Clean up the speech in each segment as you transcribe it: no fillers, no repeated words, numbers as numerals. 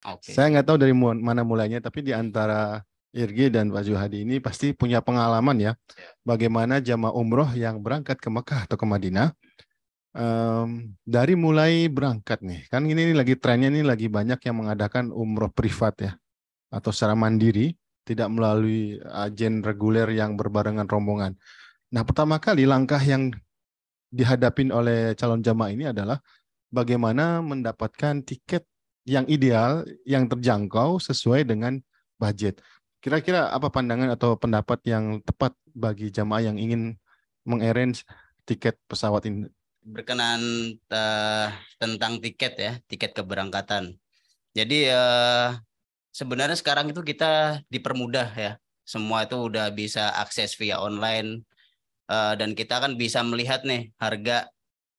Oke. Saya nggak tahu dari mana mulainya, tapi di antara Irgi dan Pak Zuhadi ini pasti punya pengalaman ya, Ya. bagaimana jamaah umroh yang berangkat ke Mekah atau ke Madinah. Dari mulai berangkat nih, kan ini lagi trennya ini lagi banyak yang mengadakan umroh privat ya, atau secara mandiri, tidak melalui agen reguler yang berbarengan rombongan. Nah, pertama kali langkah yang dihadapin oleh calon jamaah ini adalah bagaimana mendapatkan tiket yang ideal, yang terjangkau sesuai dengan budget. Kira-kira apa pandangan atau pendapat yang tepat bagi jamaah yang ingin mengarrange tiket pesawat ini? Berkenan eh, tentang tiket ya, tiket keberangkatan. Jadi sebenarnya sekarang itu kita dipermudah ya. Semua itu udah bisa akses via online, dan kita kan bisa melihat nih harga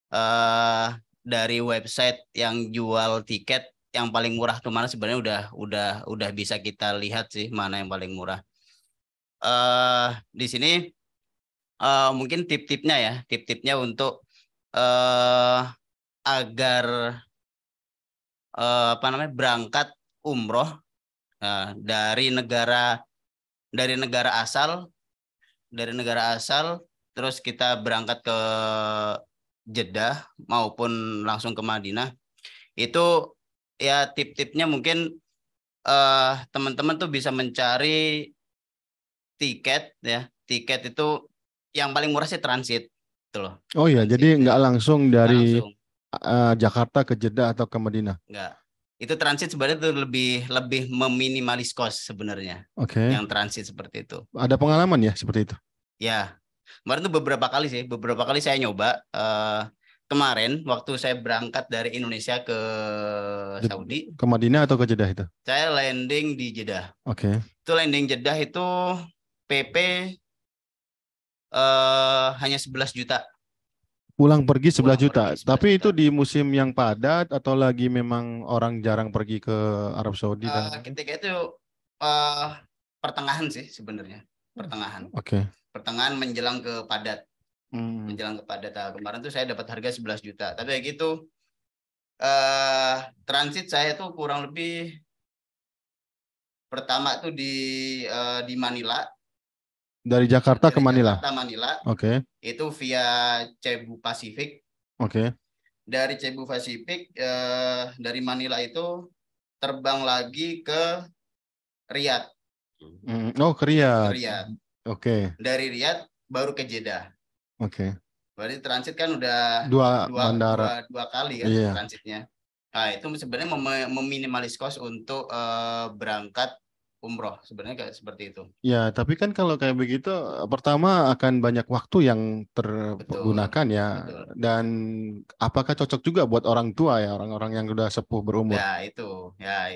eh, dari website yang jual tiket yang paling murah tuh mana, sebenarnya udah bisa kita lihat sih mana yang paling murah. Di sini mungkin tip-tipnya ya, tip-tipnya untuk eh agar apa namanya berangkat umroh dari negara asal, dari negara asal, terus kita berangkat ke Jeddah maupun langsung ke Madinah. Itu ya tip-tipnya mungkin teman-teman tuh bisa mencari tiket ya. Tiket itu yang paling murah sih transit, gitu loh. Oh iya, jadi Transit nggak langsung nggak dari langsung, Jakarta ke Jeddah atau ke Madinah. nggak. Itu transit sebenarnya tuh lebih lebih meminimalis cost sebenarnya. Oke. Yang transit seperti itu. Ada pengalaman ya seperti itu. Ya, kemarin tuh beberapa kali sih, beberapa kali saya nyoba. Kemarin waktu saya berangkat dari Indonesia ke Saudi, Ke Madinah atau ke Jeddah itu? saya landing di Jeddah. Oke. Itu landing Jeddah itu PP hanya 11 juta, Pulang pergi 11 pulang juta. pergi 11 Tapi juta. itu di musim yang padat atau lagi memang orang jarang pergi ke Arab Saudi dan Ketika itu eh, pertengahan sih sebenarnya, pertengahan, oke. pertengahan menjelang ke padat, Hmm. menjelang ke padat. Nah, kemarin tuh saya dapat harga 11 juta. Tapi kayak gitu transit saya tuh kurang lebih pertama tuh di Manila, Dari Jakarta ke dari Manila. Jakarta Manila Oke. itu via Cebu Pacific. Oke. Dari Cebu Pacific dari Manila itu terbang lagi ke Riyadh, Oh, ke ke Riyadh. Riyadh. Oke. Dari Riyadh baru ke Jeddah. Oke. Berarti transit kan udah Dua dua bandara. dua dua kali kan Iya. transitnya. Nah, itu sebenarnya meminimalis cost untuk berangkat umroh. Sebenarnya kayak seperti itu. Ya, tapi kan kalau kayak begitu, pertama akan banyak waktu yang Betul, tergunakan ya. betul. Dan apakah cocok juga buat orang tua ya, orang-orang yang udah sepuh berumur? Ya, itu. Ya,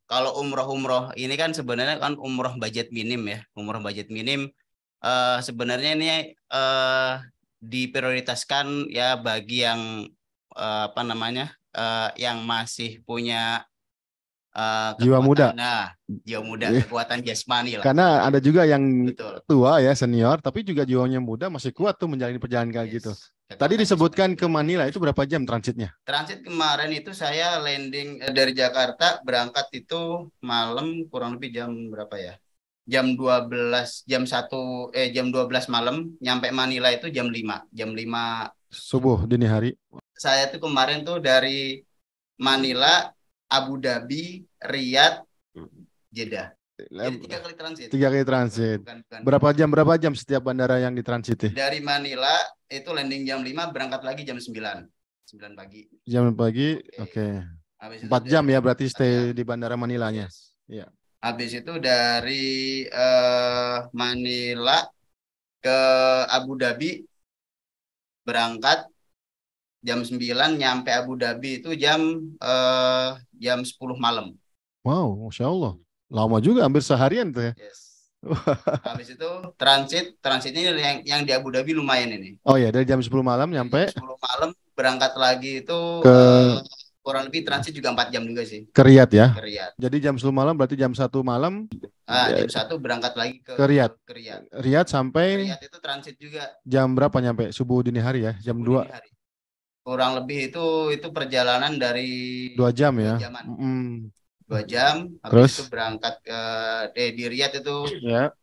kalau umroh-umroh ini kan sebenarnya kan umroh budget minim ya. Umroh budget minim sebenarnya ini eh, diprioritaskan ya bagi yang apa namanya? Yang masih punya Jiwa kekuatan, muda. nah, jiwa muda, kekuatan jasmani lah. Karena ada juga yang Betul. tua ya, senior, tapi juga jiwanya muda masih kuat tuh menjalani perjalanan kayak gitu. Yes. Tadi Kekuatan disebutkan jasmani. ke Manila itu berapa jam transitnya? Transit kemarin itu saya landing dari Jakarta berangkat itu malam kurang lebih jam berapa ya? Jam 12 malam, nyampe Manila itu jam 5 Subuh dini hari. saya tuh kemarin tuh dari Manila, Abu Dhabi, Riyadh, Jeddah. Jadi 3 kali transit. 3 kali transit. Bukan dua. Berapa jam setiap bandara yang ditransiti? Dari Manila itu landing jam 5, berangkat lagi jam 9 pagi. Jam pagi, Oke. oke. Habis itu 4 jam ya berarti 4 jam. stay di bandara Manilanya. Yes. Iya. Habis itu dari Manila ke Abu Dhabi berangkat jam 9, nyampe Abu Dhabi itu jam 10 malam. Wow, Masya Allah. Lama juga, hampir seharian tuh ya. Yes. Habis itu transitnya yang di Abu Dhabi lumayan ini. Oh ya, dari jam 10 malam Dari jam nyampe 10 malam berangkat lagi itu ke kurang lebih transit juga 4 jam juga sih ke Riyadh ya. ke Riyadh. Jadi jam 10 malam berarti jam 1 malam Jam 1 berangkat lagi ke Riyadh. ke Riyadh. Riyadh sampai Riyadh itu transit juga jam berapa nyampe? Subuh dini hari ya, jam subuh 2, dini hari. Kurang lebih itu perjalanan dari 2 jam 2 ya. jaman. Mm. 2 jam. Habis itu Terus berangkat ke di Riyadh itu ya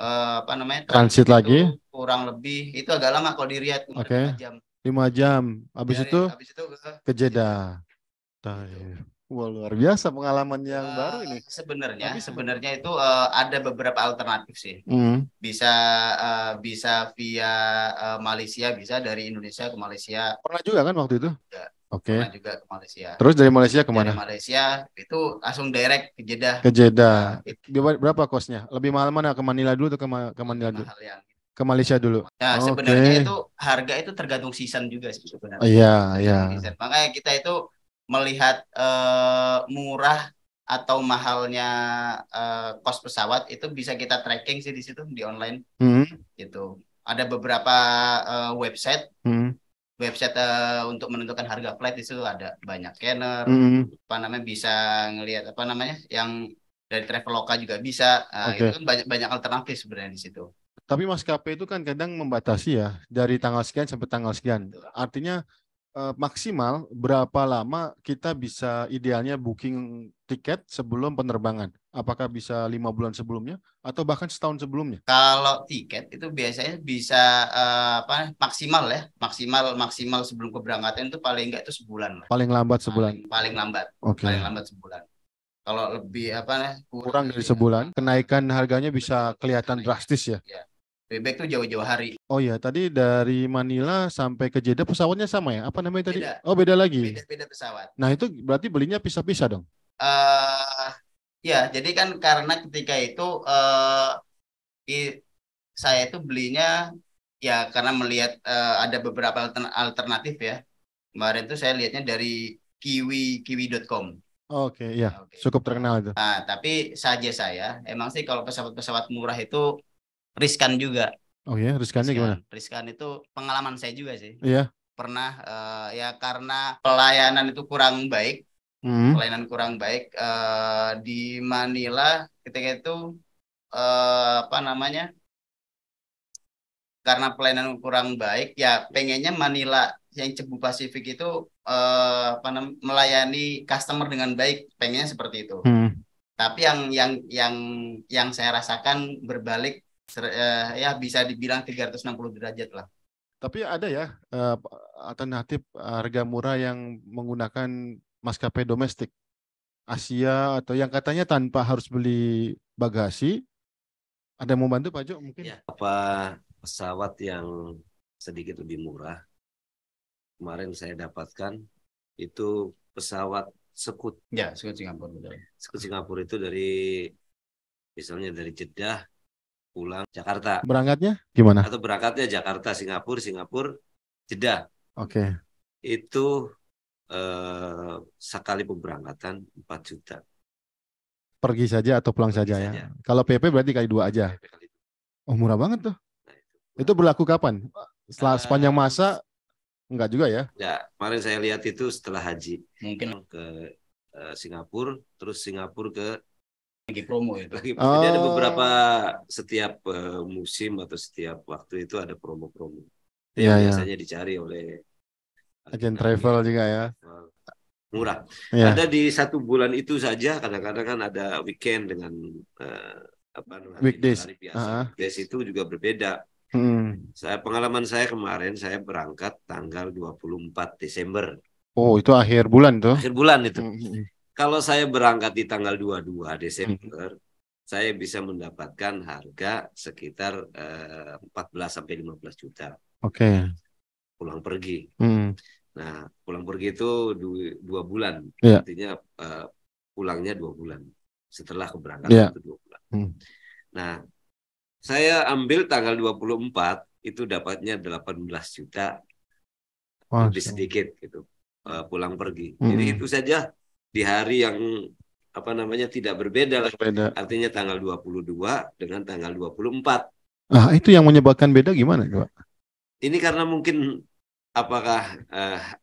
apa namanya transit transit itu lagi. kurang lebih itu agak lama kalau di Riyadh kemarin Oke. 5 jam. 5 jam. Habis Dari itu habis itu ke ke Jeddah Jeddah. gitu. Taib. Wah, luar biasa pengalaman yang baru ini. Sebenarnya Tapi sebenarnya itu ada beberapa alternatif sih. hmm, Bisa bisa via Malaysia, bisa dari Indonesia ke Malaysia. pernah juga kan waktu itu? Ya, Oke. pernah juga ke Malaysia. Terus dari Malaysia Dari kemana? Malaysia itu langsung direct ke Jeddah. Ke Jeddah. Ya, itu Berapa kosnya? Lebih mahal mana? Ke Manila dulu atau ke lebih Manila dulu? mahal yang. Ke Malaysia dulu. Nah, Oke. sebenarnya itu harga itu tergantung season juga sih Oh, sebenarnya. iya, iya. Tergantung season. Makanya kita itu melihat murah atau mahalnya kos pesawat itu bisa kita tracking sih di situ di online Hmm, gitu. Ada beberapa website hmm, website untuk menentukan harga flight itu ada banyak scanner hmm. apa namanya bisa ngelihat apa namanya yang dari Traveloka juga bisa. Nah, itu Oke. kan banyak banyak alternatif sebenarnya di situ. Tapi maskapai itu kan kadang membatasi ya dari tanggal sekian sampai tanggal sekian. Artinya maksimal berapa lama kita bisa idealnya booking tiket sebelum penerbangan? Apakah bisa 5 bulan sebelumnya atau bahkan setahun sebelumnya? Kalau tiket itu biasanya bisa apa maksimal ya, maksimal maksimal sebelum keberangkatan itu paling enggak itu sebulan lah. Paling lambat sebulan. Paling paling lambat, Oke. paling lambat sebulan. Kalau lebih apa nih kurang Kurang dari dari sebulan, kenaikan harganya bisa betul kelihatan kenaikan. drastis ya. Ya. Bebek tuh jauh-jauh hari. Oh iya, tadi dari Manila sampai ke Jeddah pesawatnya sama ya? Apa namanya tadi? Beda, Oh, beda lagi. beda pesawat. Nah, itu berarti belinya pisah-pisah dong. eh ya, jadi kan karena ketika itu i- saya itu belinya ya karena melihat ada beberapa alternatif ya. Kemarin tuh saya lihatnya dari kiwi.com. Oke, iya, Oke. cukup terkenal itu. Nah, tapi saja saya emang sih kalau pesawat-pesawat murah itu riskan juga. Oh iya, riskannya Riskan. gimana? Riskan itu pengalaman saya juga sih. Iya. Pernah ya karena pelayanan itu kurang baik, Hmm. pelayanan kurang baik di Manila ketika itu apa namanya? Karena pelayanan kurang baik, ya pengennya Manila yang Cebu Pasifik itu melayani customer dengan baik, pengennya seperti itu. Hmm. Tapi yang saya rasakan berbalik ya bisa dibilang 360 derajat lah. Tapi ada ya alternatif harga murah yang menggunakan maskapai domestik Asia atau yang katanya tanpa harus beli bagasi. Ada yang mau bantu Pak Jo mungkin? Ya, apa pesawat yang sedikit lebih murah kemarin saya dapatkan itu pesawat Scoot. Ya, Singapura betul. Scoot Singapura itu dari misalnya dari Jeddah pulang Jakarta Berangkatnya gimana? atau berangkatnya Jakarta Singapura Singapura Jeddah Oke. itu sekali pemberangkatan 4 juta. Pergi saja atau pulang Pergi saja ya. saja. Kalau PP berarti kali 2 aja. Kali itu. Oh, murah banget tuh. Nah, Itu berlaku kapan? Sepanjang masa enggak juga ya? Ya, kemarin saya lihat itu setelah haji Mungkin ke Singapura, terus Singapura ke lagi promo itu. Jadi ada Oh, beberapa setiap musim atau setiap waktu itu ada promo-promo. Itu iya yang ya. biasanya dicari oleh Agen travel juga ya. murah. Iya. Ada di 1 bulan itu saja kadang-kadang kan ada weekend dengan apa namanya Weekdays. hari biasa. Weekdays itu juga berbeda. Pengalaman saya kemarin saya berangkat tanggal 24 Desember. Oh, itu akhir bulan tuh. Akhir bulan itu. Hmm. Kalau saya berangkat di tanggal 22 Desember, saya bisa mendapatkan harga sekitar 14 sampai 15 juta. Oke. Pulang pergi. Nah, pulang pergi itu 2 bulan. Yeah. Artinya pulangnya 2 bulan. Setelah keberangkatan itu 2 bulan. Nah, saya ambil tanggal 24 itu dapatnya 18 juta. Lebih sedikit gitu. Pulang pergi. Jadi itu saja di hari yang apa namanya tidak berbeda. Artinya tanggal 22 dengan tanggal 24. Ah, itu yang menyebabkan beda gimana, Pak? Ini karena mungkin apakah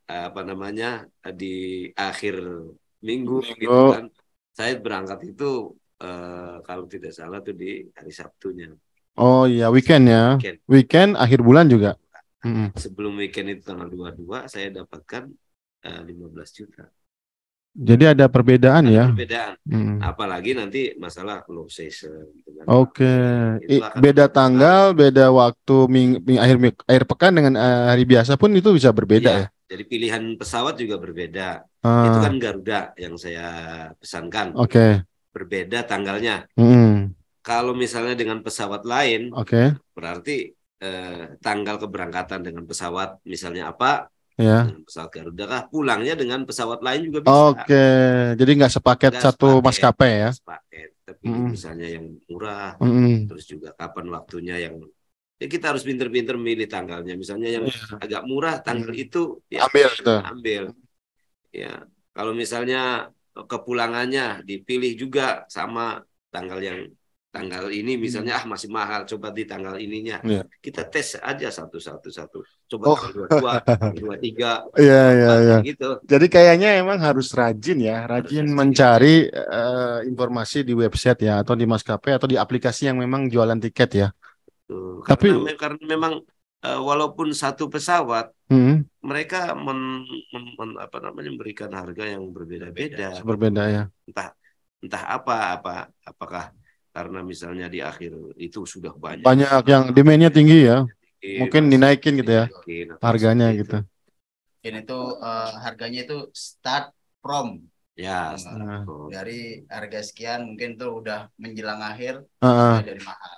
apa namanya di akhir minggu gitu kan. Saya berangkat itu kalau tidak salah tuh di hari Sabtunya. Oh iya, weekend ya. Weekend akhir bulan juga. Sebelum weekend itu tanggal 22 saya dapatkan 15 juta. Jadi ada perbedaan Ada ya. perbedaan. Apalagi nanti masalah low season. Oke. Beda tanggal, beda waktu akhir pekan dengan hari biasa pun itu bisa berbeda ya. Jadi pilihan pesawat juga berbeda. Itu kan Garuda yang saya pesankan. Oke. Berbeda tanggalnya. Kalau misalnya dengan pesawat lain, berarti tanggal keberangkatan dengan pesawat misalnya apa? Ya. Dengan pesawat Garuda kah, pulangnya dengan pesawat lain juga bisa. Oke, jadi nggak sepaket satu maskapai ya? Sepaket, tapi misalnya yang murah, terus juga kapan waktunya yang kita harus pinter-pinter milih tanggalnya. Misalnya yang agak murah tanggal itu ya ambil. Ya, kalau misalnya kepulangannya dipilih juga sama tanggal ini misalnya masih mahal, coba di tanggal ininya. Kita tes aja satu. Coba tanggal 22, 23, gitu. Jadi kayaknya emang harus rajin mencari informasi di website ya, atau di maskapai atau di aplikasi yang memang jualan tiket ya. Karena memang walaupun satu pesawat, mereka memberikan harga yang berbeda-beda. Berbeda ya. Entah apakah karena misalnya di akhir itu sudah banyak yang demand-nya tinggi ya, mungkin dinaikin gitu ya harganya gitu. Ini tuh harganya itu start from dari harga sekian, mungkin tuh udah menjelang akhir dari mahal.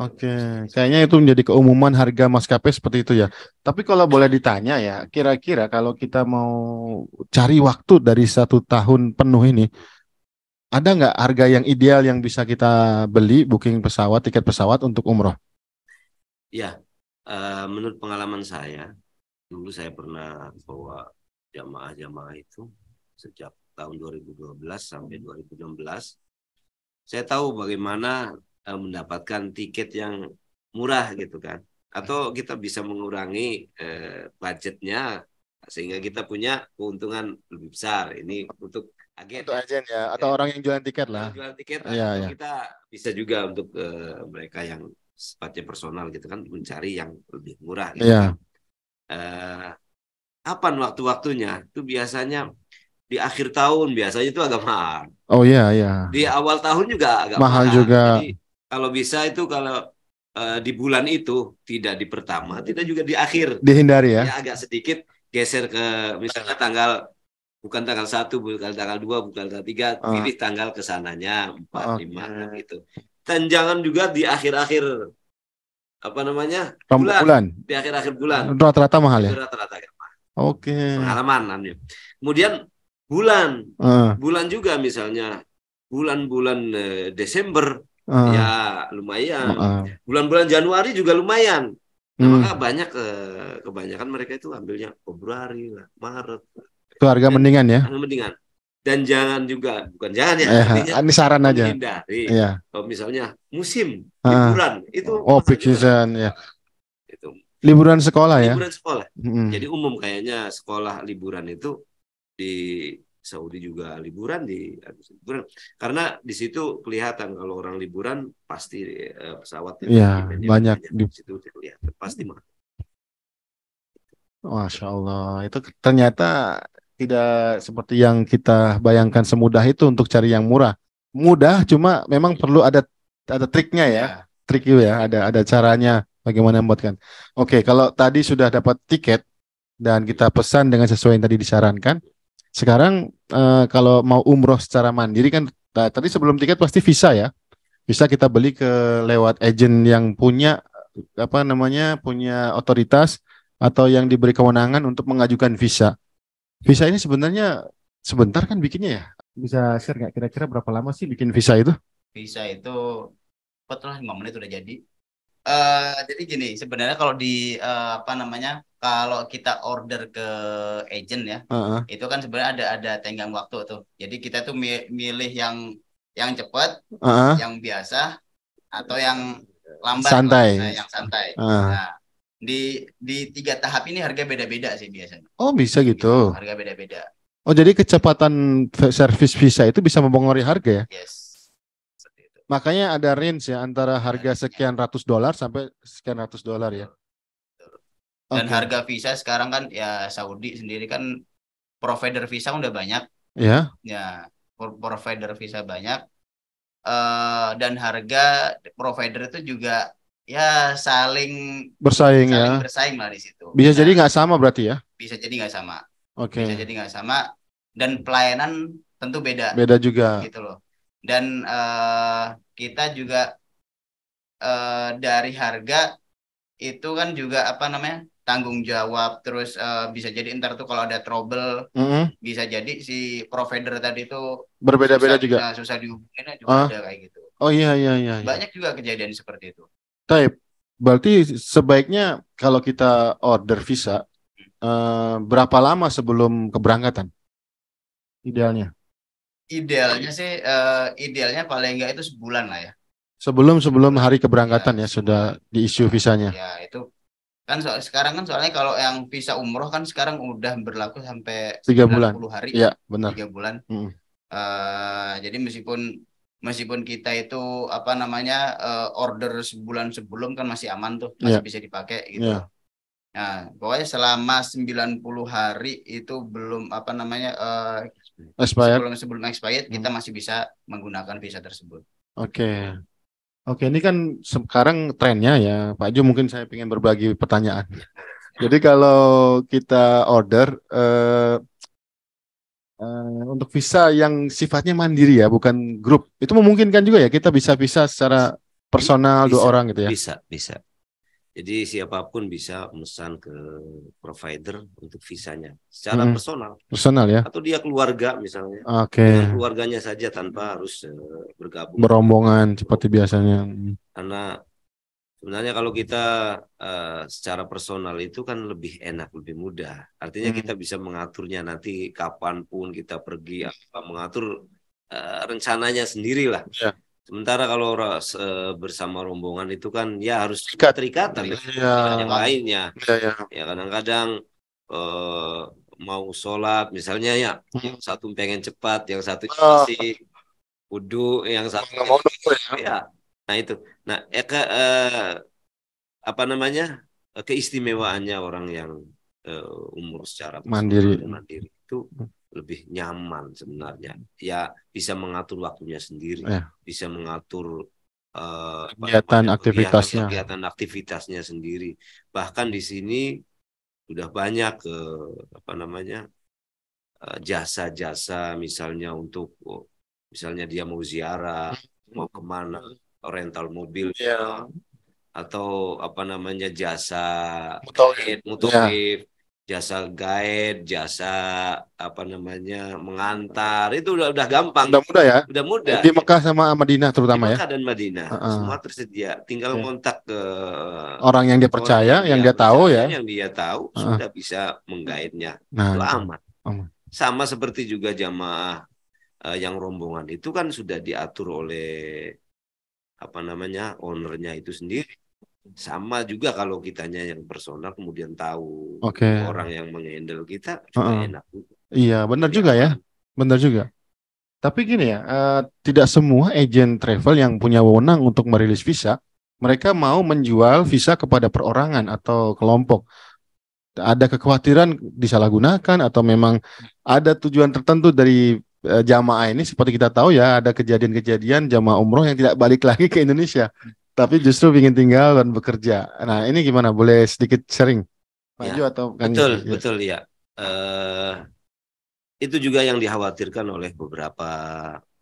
Oke, kayaknya itu menjadi keumuman harga maskapai seperti itu ya. Tapi kalau boleh ditanya ya, kira-kira kalau kita mau cari waktu dari 1 tahun penuh ini, ada nggak harga yang ideal yang bisa kita beli booking pesawat, tiket pesawat untuk umroh? Ya, menurut pengalaman saya, dulu saya pernah bawa jamaah-jamaah itu sejak tahun 2012 sampai 2016. Saya tahu bagaimana mendapatkan tiket yang murah gitu kan. Atau kita bisa mengurangi budgetnya sehingga kita punya keuntungan lebih besar. Ini untuk agen ya, atau orang yang jualan tiket lah. Jualan tiket ya. Kita bisa juga untuk mereka yang sifatnya personal gitu kan, mencari yang lebih murah gitu kan. Kapan waktu-waktunya? Itu biasanya di akhir tahun, biasanya itu agak mahal. Oh iya. Di awal tahun juga agak mahal juga. Jadi kalau bisa itu kalau di bulan itu tidak di pertama, tidak juga di akhir. Dihindari ya. Agak sedikit geser ke misalnya bukan tanggal 1, bukan tanggal 2, bukan tanggal 3, pilih tanggal kesananya 4, 5 gitu. Dan jangan juga di akhir-akhir bulan. Di akhir-akhir bulan. Rata-rata mahal ya. Rata-rata mahal. Oke. Pengalaman. Kemudian bulan juga misalnya bulan-bulan Desember ya lumayan. Bulan-bulan Januari juga lumayan. Nah, maka kebanyakan mereka itu ambilnya Februari lah, Maret. Itu harga mendingan ya. Mendingan. Dan bukan jangan ya. Ini saran aja. Hindari. Kalau misalnya musim liburan itu. Peak season ya. Itu. Liburan sekolah ya. Liburan sekolah. Jadi umum kayaknya sekolah liburan itu di Saudi juga liburan karena di situ kelihatan kalau orang liburan pasti pesawat banyak di situ kelihatan pasti mahal. Masya Allah, itu ternyata tidak seperti yang kita bayangkan semudah itu untuk cari yang murah. Mudah, cuma memang perlu ada triknya ya. Trik itu ya, ada caranya bagaimana membuatkan. Oke, kalau tadi sudah dapat tiket dan kita pesan dengan sesuai yang tadi disarankan, sekarang kalau mau umroh secara mandiri kan tadi sebelum tiket pasti visa ya. Visa kita beli lewat agen yang punya punya otoritas atau yang diberi kewenangan untuk mengajukan visa. Visa ini sebenarnya sebentar kan bikinnya ya? Bisa share nggak kira-kira berapa lama sih bikin visa itu? Visa itu 5 menit udah jadi. Jadi gini, sebenarnya kalau kalau kita order ke agent ya, itu kan sebenarnya ada tenggang waktu tuh. Jadi kita tuh milih yang cepat, yang biasa, atau yang lambat, santai. Yang santai. Nah, di 3 tahap ini harga beda-beda sih biasanya. Oh, bisa gitu. Harga beda-beda. Oh, jadi kecepatan servis visa itu bisa mempengaruhi harga ya? Yes. Seperti itu. Makanya ada range ya antara harga sekian ratus dolar sampai sekian ratus dolar ya. Dan harga visa sekarang kan ya Saudi sendiri kan provider visa udah banyak. Ya. Ya, provider visa banyak. Dan harga provider itu juga ya saling Bersaing ya. bersaing lah di situ. Bisa jadi nggak sama berarti ya? Bisa jadi nggak sama. Oke. Bisa jadi nggak sama dan pelayanan tentu beda. Beda juga. Gitu loh. Dan kita juga dari harga itu kan juga apa namanya tanggung jawab, terus bisa jadi ntar tuh kalau ada trouble bisa jadi si provider tadi itu berbeda-beda juga, susah dihubungin juga ada kayak gitu. Oh iya. Banyak juga kejadian seperti itu. Berarti sebaiknya kalau kita order visa berapa lama sebelum keberangkatan? Idealnya sih idealnya paling enggak itu sebulan lah ya. Sebelum hari keberangkatan ya sudah diissue visanya. Ya itu kan sekarang kan soalnya kalau yang visa umroh kan sekarang udah berlaku sampai 3 bulan. 90 hari. Iya, benar. 3 bulan. Jadi meskipun kita itu apa namanya order sebulan sebelum kan masih aman tuh, masih bisa dipakai gitu. Nah, pokoknya selama 90 hari itu belum apa namanya sebelum expired kita masih bisa menggunakan visa tersebut. Oke, ini kan sekarang trennya ya, Pak Jo, mungkin saya ingin berbagi pertanyaan. Jadi kalau kita order untuk visa yang sifatnya mandiri ya, bukan grup, itu memungkinkan juga ya kita bisa secara personal 2 orang gitu ya? Bisa. Jadi siapapun bisa memesan ke provider untuk visanya secara personal ya, atau dia keluarga misalnya, dengan keluarganya saja tanpa harus bergabung berombongan seperti biasanya. Karena sebenarnya kalau kita secara personal itu kan lebih enak, lebih mudah. Artinya kita bisa mengaturnya nanti kapanpun kita pergi, mengatur rencananya sendirilah. Sementara kalau bersama rombongan itu kan ya harus terikat yang lainnya. Ya kadang-kadang mau sholat misalnya ya, yang satu pengen cepat, yang satu masih wudu, yang satu ya. Nah itu. Nah apa namanya keistimewaannya orang yang umur secara mandiri itu lebih nyaman sebenarnya. Ya bisa mengatur waktunya sendiri, bisa mengatur kegiatan aktivitasnya sendiri. Bahkan di sini sudah banyak jasa-jasa misalnya untuk misalnya dia mau ziarah, mau kemana, rental mobil atau jasa mutawif, jasa guide, jasa mengantar, itu udah gampang, udah mudah ya, udah mudah di Mekah sama Madinah terutama di Mekah dan Madinah semua tersedia, tinggal kontak ke orang yang dia percaya, yang dia tahu sudah bisa menggaidnya. Itu aman. Sama seperti juga jamaah yang rombongan itu kan sudah diatur oleh ownernya itu sendiri. Sama juga kalau kitanya yang personal kemudian tahu orang yang menghandle kita juga enak juga. Iya, benar juga ya. Benar juga. Tapi gini ya, tidak semua agen travel yang punya wewenang untuk merilis visa, mereka mau menjual visa kepada perorangan atau kelompok. Ada kekhawatiran disalahgunakan atau memang ada tujuan tertentu dari jamaah ini? Seperti kita tahu ya, ada kejadian-kejadian jamaah umroh yang tidak balik lagi ke Indonesia, tapi justru ingin tinggal dan bekerja. Nah, ini gimana? Boleh sedikit sharing, Pak Jo atau Kang? Betul ya. Itu juga yang dikhawatirkan oleh beberapa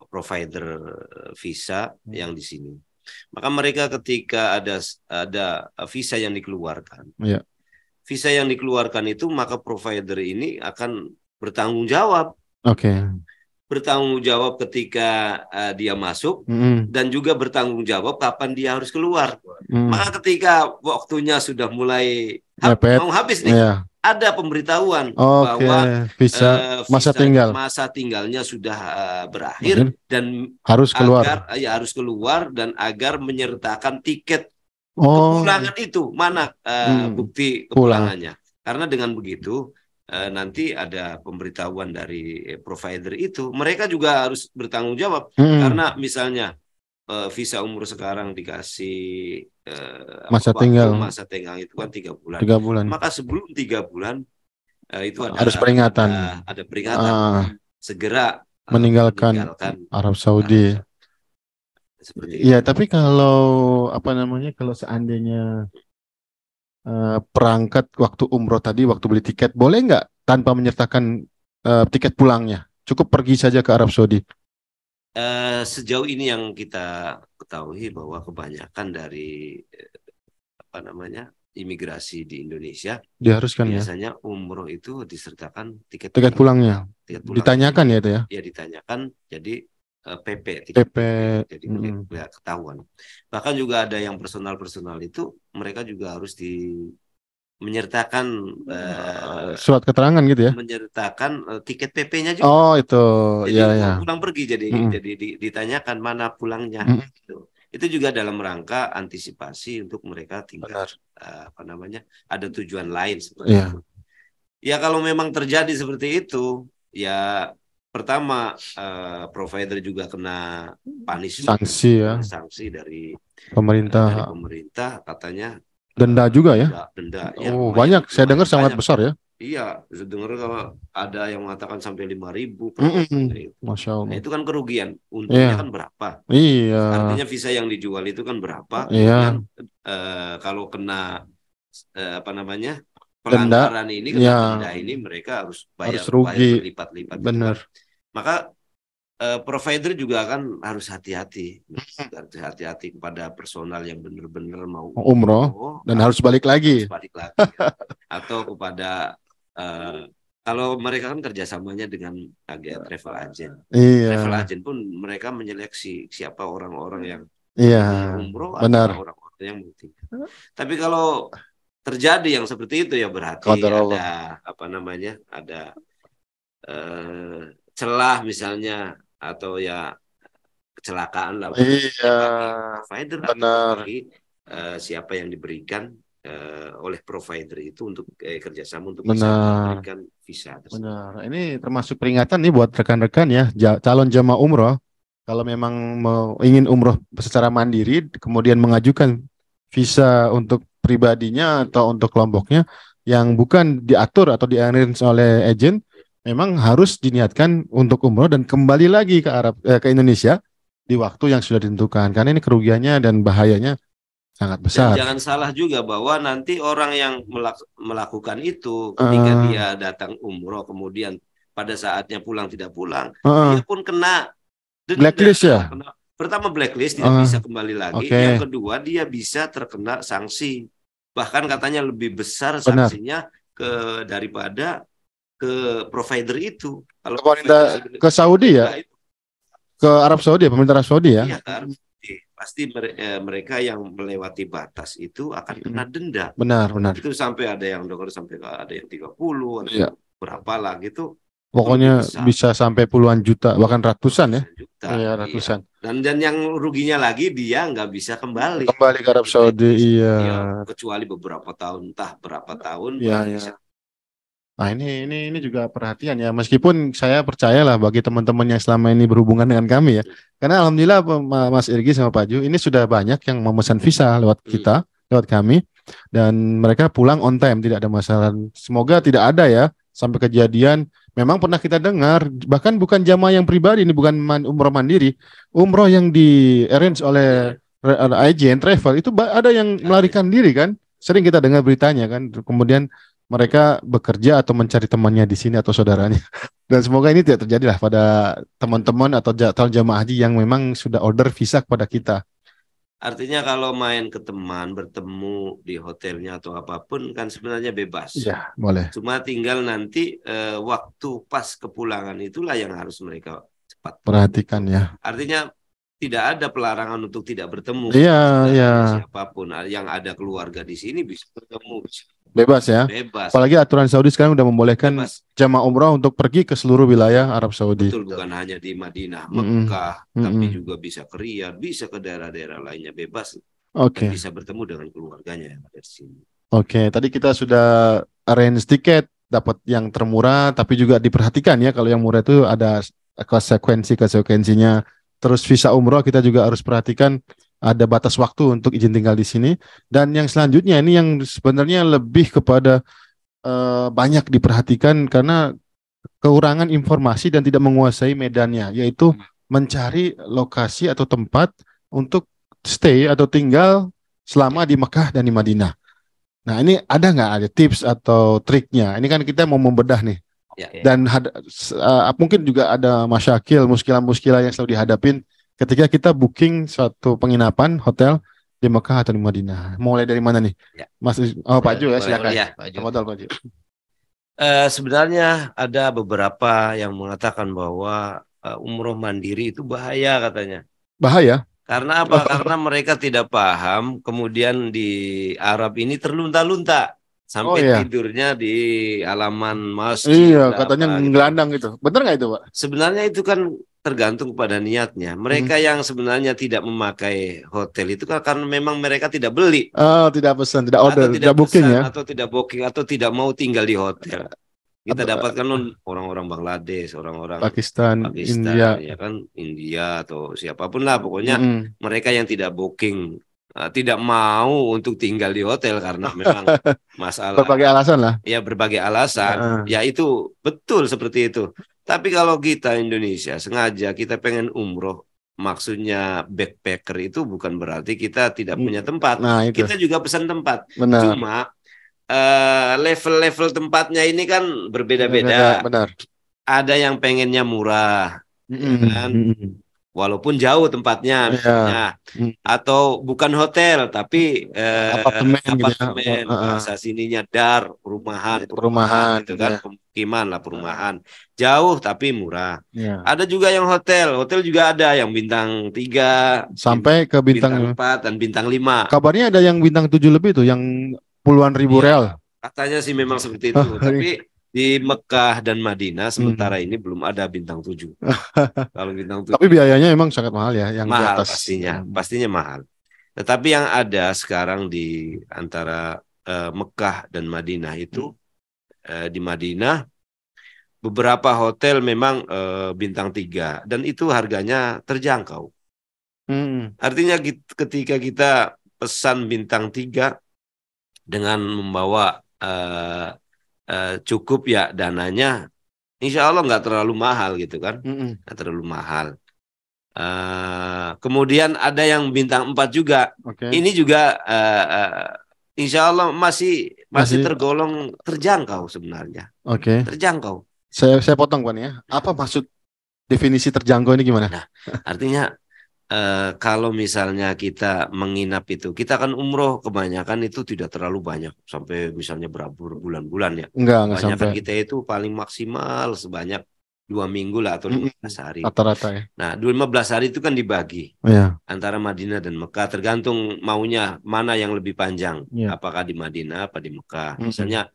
provider visa yang di sini. Maka mereka ketika ada visa yang dikeluarkan, visa yang dikeluarkan itu maka provider ini akan bertanggung jawab. Bertanggung jawab ketika dia masuk dan juga bertanggung jawab kapan dia harus keluar. Maka ketika waktunya sudah mulai mau habis nih, ada pemberitahuan bahwa visa masa tinggalnya sudah berakhir dan harus keluar. Harus keluar dan agar menyertakan tiket kepulangan itu, mana bukti kepulangannya. Karena dengan begitu nanti ada pemberitahuan dari provider itu, mereka juga harus bertanggung jawab. Karena misalnya visa umur sekarang dikasih masa tinggal itu kan 3 bulan. 3 bulan. Maka sebelum 3 bulan itu harus peringatan. Ada peringatan. segera meninggalkan Arab Saudi. Iya, tapi kalau kalau seandainya perangkat waktu umroh tadi, waktu beli tiket, boleh nggak tanpa menyertakan tiket pulangnya? Cukup pergi saja ke Arab Saudi. Sejauh ini yang kita ketahui bahwa kebanyakan dari imigrasi di Indonesia diharuskan biasanya umroh itu disertakan tiket pulangnya. Ditanyakan ya itu ya? Ya ditanyakan, jadi PP, jadi ketahuan. Bahkan juga ada yang personal itu mereka juga harus menyertakan surat keterangan gitu ya? Menyertakan tiket PP-nya juga. Oh itu, jadi pulang pergi, jadi ditanyakan mana pulangnya. Itu juga dalam rangka antisipasi untuk mereka tinggal ada tujuan lain seperti itu. Ya kalau memang terjadi seperti itu, ya pertama provider juga kena sanksi dari pemerintah katanya, denda juga ya. Denda ya, banyak saya dengar sangat besar ya. Iya, saya dengar kalau ada yang mengatakan sampai 5.000 Masya Allah. Nah, itu kan kerugian. Untungnya kan berapa? Iya. Artinya visa yang dijual itu kan berapa? Kemudian kalau kena pelanggaran ini, denda ini mereka harus bayar berlipat-lipat. Benar. Maka provider juga kan harus hati-hati kepada personal yang benar-benar mau umroh dan harus balik lagi. Atau kepada kalau mereka kan kerjasamanya dengan travel agent. Travel agent pun mereka menyeleksi siapa orang-orang yang umroh atau orang-orang yang mau tinggal. Tapi kalau terjadi yang seperti itu ya berarti ada celah misalnya, atau ya kecelakaan lah. Provider bagi siapa yang diberikan oleh provider itu untuk kerjasama untuk bisa memberikan visa tersebut. Benar. Ini termasuk peringatan nih buat rekan-rekan ya, calon jemaah umroh, kalau memang ingin umroh secara mandiri, kemudian mengajukan visa untuk pribadinya atau untuk kelompoknya yang bukan diatur atau di-arrange oleh agen, memang harus diniatkan untuk umroh dan kembali lagi ke Indonesia di waktu yang sudah ditentukan, karena ini kerugiannya dan bahayanya sangat besar. Dan jangan salah juga bahwa nanti orang yang melakukan itu ketika dia datang umroh kemudian pada saatnya pulang tidak pulang, dia pun kena blacklist ya. Pertama blacklist, tidak bisa kembali lagi. Yang kedua dia bisa terkena sanksi, bahkan katanya lebih besar sanksinya daripada ke provider itu. Kalau pemerintah ke Saudi ya, ke Arab Saudi, pemerintah Arab Saudi ya. Iya, pasti mereka yang melewati batas itu akan kena denda. Benar. Itu sampai ada yang sampai ada yang 30 atau berapa lah gitu. Pokoknya bisa sampai puluhan juta, bahkan ratusan ya. Ratusan. Dan yang ruginya lagi dia nggak bisa kembali ke Arab Saudi, kecuali beberapa tahun, entah berapa tahun. Bisa. Nah ini juga perhatian ya, meskipun saya percayalah bagi teman-teman yang selama ini berhubungan dengan kami ya, karena alhamdulillah Mas Irgi sama Pak Ju ini sudah banyak yang memesan visa lewat kita, lewat kami, dan mereka pulang on time, tidak ada masalah. Semoga tidak ada ya sampai kejadian. Memang pernah kita dengar, bahkan bukan jamaah yang pribadi, ini bukan umroh mandiri, umroh yang di arrange oleh agen travel itu ada yang melarikan diri kan, sering kita dengar beritanya kan, kemudian mereka bekerja atau mencari temannya di sini atau saudaranya. Dan semoga ini tidak terjadi lah pada teman-teman atau calon jamaah haji yang memang sudah order visa kepada kita. Artinya kalau main ke teman, bertemu di hotelnya atau apapun kan sebenarnya bebas. Ya, boleh. Cuma tinggal nanti waktu pas kepulangan itulah yang harus mereka cepat perhatikan ya. Artinya tidak ada pelarangan untuk tidak bertemu. Iya. Siapapun yang ada keluarga di sini bisa bertemu. Bebas ya. Bebas. Apalagi aturan Saudi sekarang udah membolehkan jamaah umrah untuk pergi ke seluruh wilayah Arab Saudi. Betul, bukan hanya di Madinah, Mekah, tapi juga bisa ke Riyadh, bisa ke daerah-daerah lainnya bebas. Dan bisa bertemu dengan keluarganya yang ada di sini. Tadi kita sudah arrange tiket, dapat yang termurah, tapi juga diperhatikan ya kalau yang murah itu ada konsekuensinya. Terus visa umroh kita juga harus perhatikan ada batas waktu untuk izin tinggal di sini. Dan yang selanjutnya ini yang sebenarnya lebih kepada banyak diperhatikan, karena kekurangan informasi dan tidak menguasai medannya, yaitu mencari lokasi atau tempat untuk stay atau tinggal selama di Mekah dan di Madinah. Nah, ini ada tips atau triknya? Ini kan kita mau membedah nih. Ya. Dan mungkin juga ada muskilah-muskilah yang selalu dihadapin ketika kita booking suatu penginapan hotel di Mekah atau di Madinah. Mulai dari mana nih? Ya. Mas, Pak Ju ya, silakan. Ya. Pak Ju. Sebenarnya ada beberapa yang mengatakan bahwa umroh mandiri itu bahaya katanya. Bahaya? Karena apa? Karena mereka tidak paham, kemudian di Arab ini terlunta-lunta sampai tidurnya di halaman masjid. Iya, katanya ngelandang gitu. Benar nggak itu, Pak? Sebenarnya itu kan tergantung pada niatnya. Mereka yang sebenarnya tidak memakai hotel itu kan karena memang mereka tidak beli. Tidak pesan, tidak order, tidak booking ya. Atau tidak booking atau tidak mau tinggal di hotel. Kita dapatkan orang-orang Bangladesh, orang-orang Pakistan, India, ya kan, India atau siapapun lah, pokoknya mereka yang tidak booking, tidak mau untuk tinggal di hotel karena memang masalah. Berbagai alasan lah. Ya, berbagai alasan. Ya itu betul seperti itu. Tapi kalau kita Indonesia sengaja kita pengen umroh, maksudnya backpacker itu bukan berarti kita tidak punya tempat. Nah, itu. Kita juga pesan tempat. Benar. Cuma level-level tempatnya ini kan berbeda-beda. Benar. Ada yang pengennya murah, kan? Walaupun jauh tempatnya, misalnya, atau bukan hotel tapi apartemen, bahasa sininya dar, perumahan, gitu kan, pemukiman lah, perumahan, jauh tapi murah. Ada juga yang hotel juga ada yang bintang 3 sampai ke bintang 4 dan bintang 5. Kabarnya ada yang bintang 7 lebih tuh, yang puluhan ribu real. Katanya sih memang seperti itu, tapi di Mekah dan Madinah sementara ini belum ada bintang 7. Kalau bintang 7. Tapi biayanya emang sangat mahal ya, yang mahal di atas. Pastinya mahal. Tetapi yang ada sekarang di antara Mekah dan Madinah itu, di Madinah beberapa hotel memang bintang 3 dan itu harganya terjangkau. Artinya ketika kita pesan bintang 3 dengan membawa cukup ya dananya, insya Allah nggak terlalu mahal gitu kan, nggak terlalu mahal. Kemudian ada yang bintang 4 juga. Ini juga insya Allah masih tergolong terjangkau sebenarnya. Terjangkau. Saya potong Pak ya. Apa maksud definisi terjangkau ini gimana? Nah, artinya kalau misalnya kita menginap itu, kita kan umroh kebanyakan itu tidak terlalu banyak sampai misalnya berbulan-bulan ya. Enggak Kebanyakan sampai. kita itu paling maksimal sebanyak 2 minggu lah atau 15 hari. Rata-rata ya. Nah, 15 hari itu kan dibagi antara Madinah dan Mekah, tergantung maunya mana yang lebih panjang. Apakah di Madinah apa di Mekah. Misalnya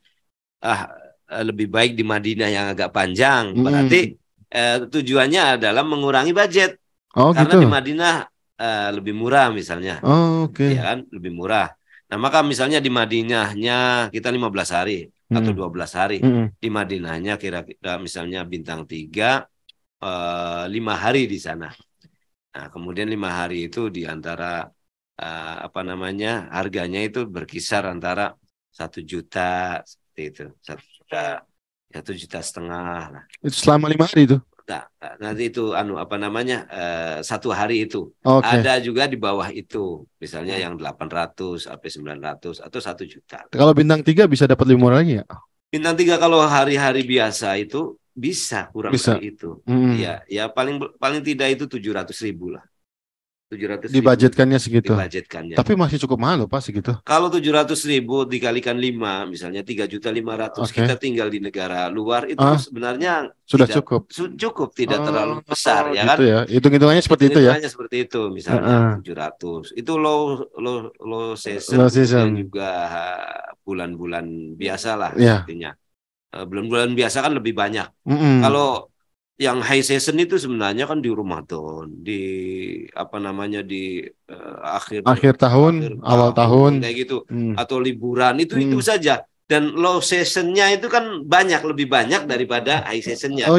lebih baik di Madinah yang agak panjang, berarti tujuannya adalah mengurangi budget. Karena gitu. di Madinah lebih murah misalnya. Ya kan, lebih murah. Nah, maka misalnya di Madinahnya kita 15 hari atau 12 hari. Di Madinahnya kira-kira misalnya bintang 3 5 hari di sana. Nah, kemudian 5 hari itu di antara harganya itu berkisar antara 1 juta seperti itu. 1 juta setengah lah. Itu selama 5 hari itu. Nanti itu 1 hari itu. Ada juga di bawah itu, misalnya yang 800 sampai 900 atau 1 juta. Kalau bintang 3 bisa dapat lebih murah lagi ya? Bintang 3 kalau hari-hari biasa itu bisa kurang dari itu. Ya paling tidak itu 700.000 lah. 700.000 dibudgetkannya segitu. Dibudgetkannya. Tapi masih cukup mahal loh Pak segitu. Kalau 700.000 dikalikan 5, misalnya 3.500.000, kita tinggal di negara luar itu sebenarnya sudah cukup. Tidak terlalu besar ya kan? Gitu ya. Hitung-hitungannya seperti itu ya. Seperti itu misalnya 700. Itu low season dan juga bulan-bulan biasa lah artinya. Bulan-bulan biasa kan lebih banyak. Kalau yang high season itu sebenarnya kan di Ramadan, di akhir tahun, awal tahun kayak gitu, atau liburan itu saja. Dan low seasonnya itu kan lebih banyak daripada high seasonnya.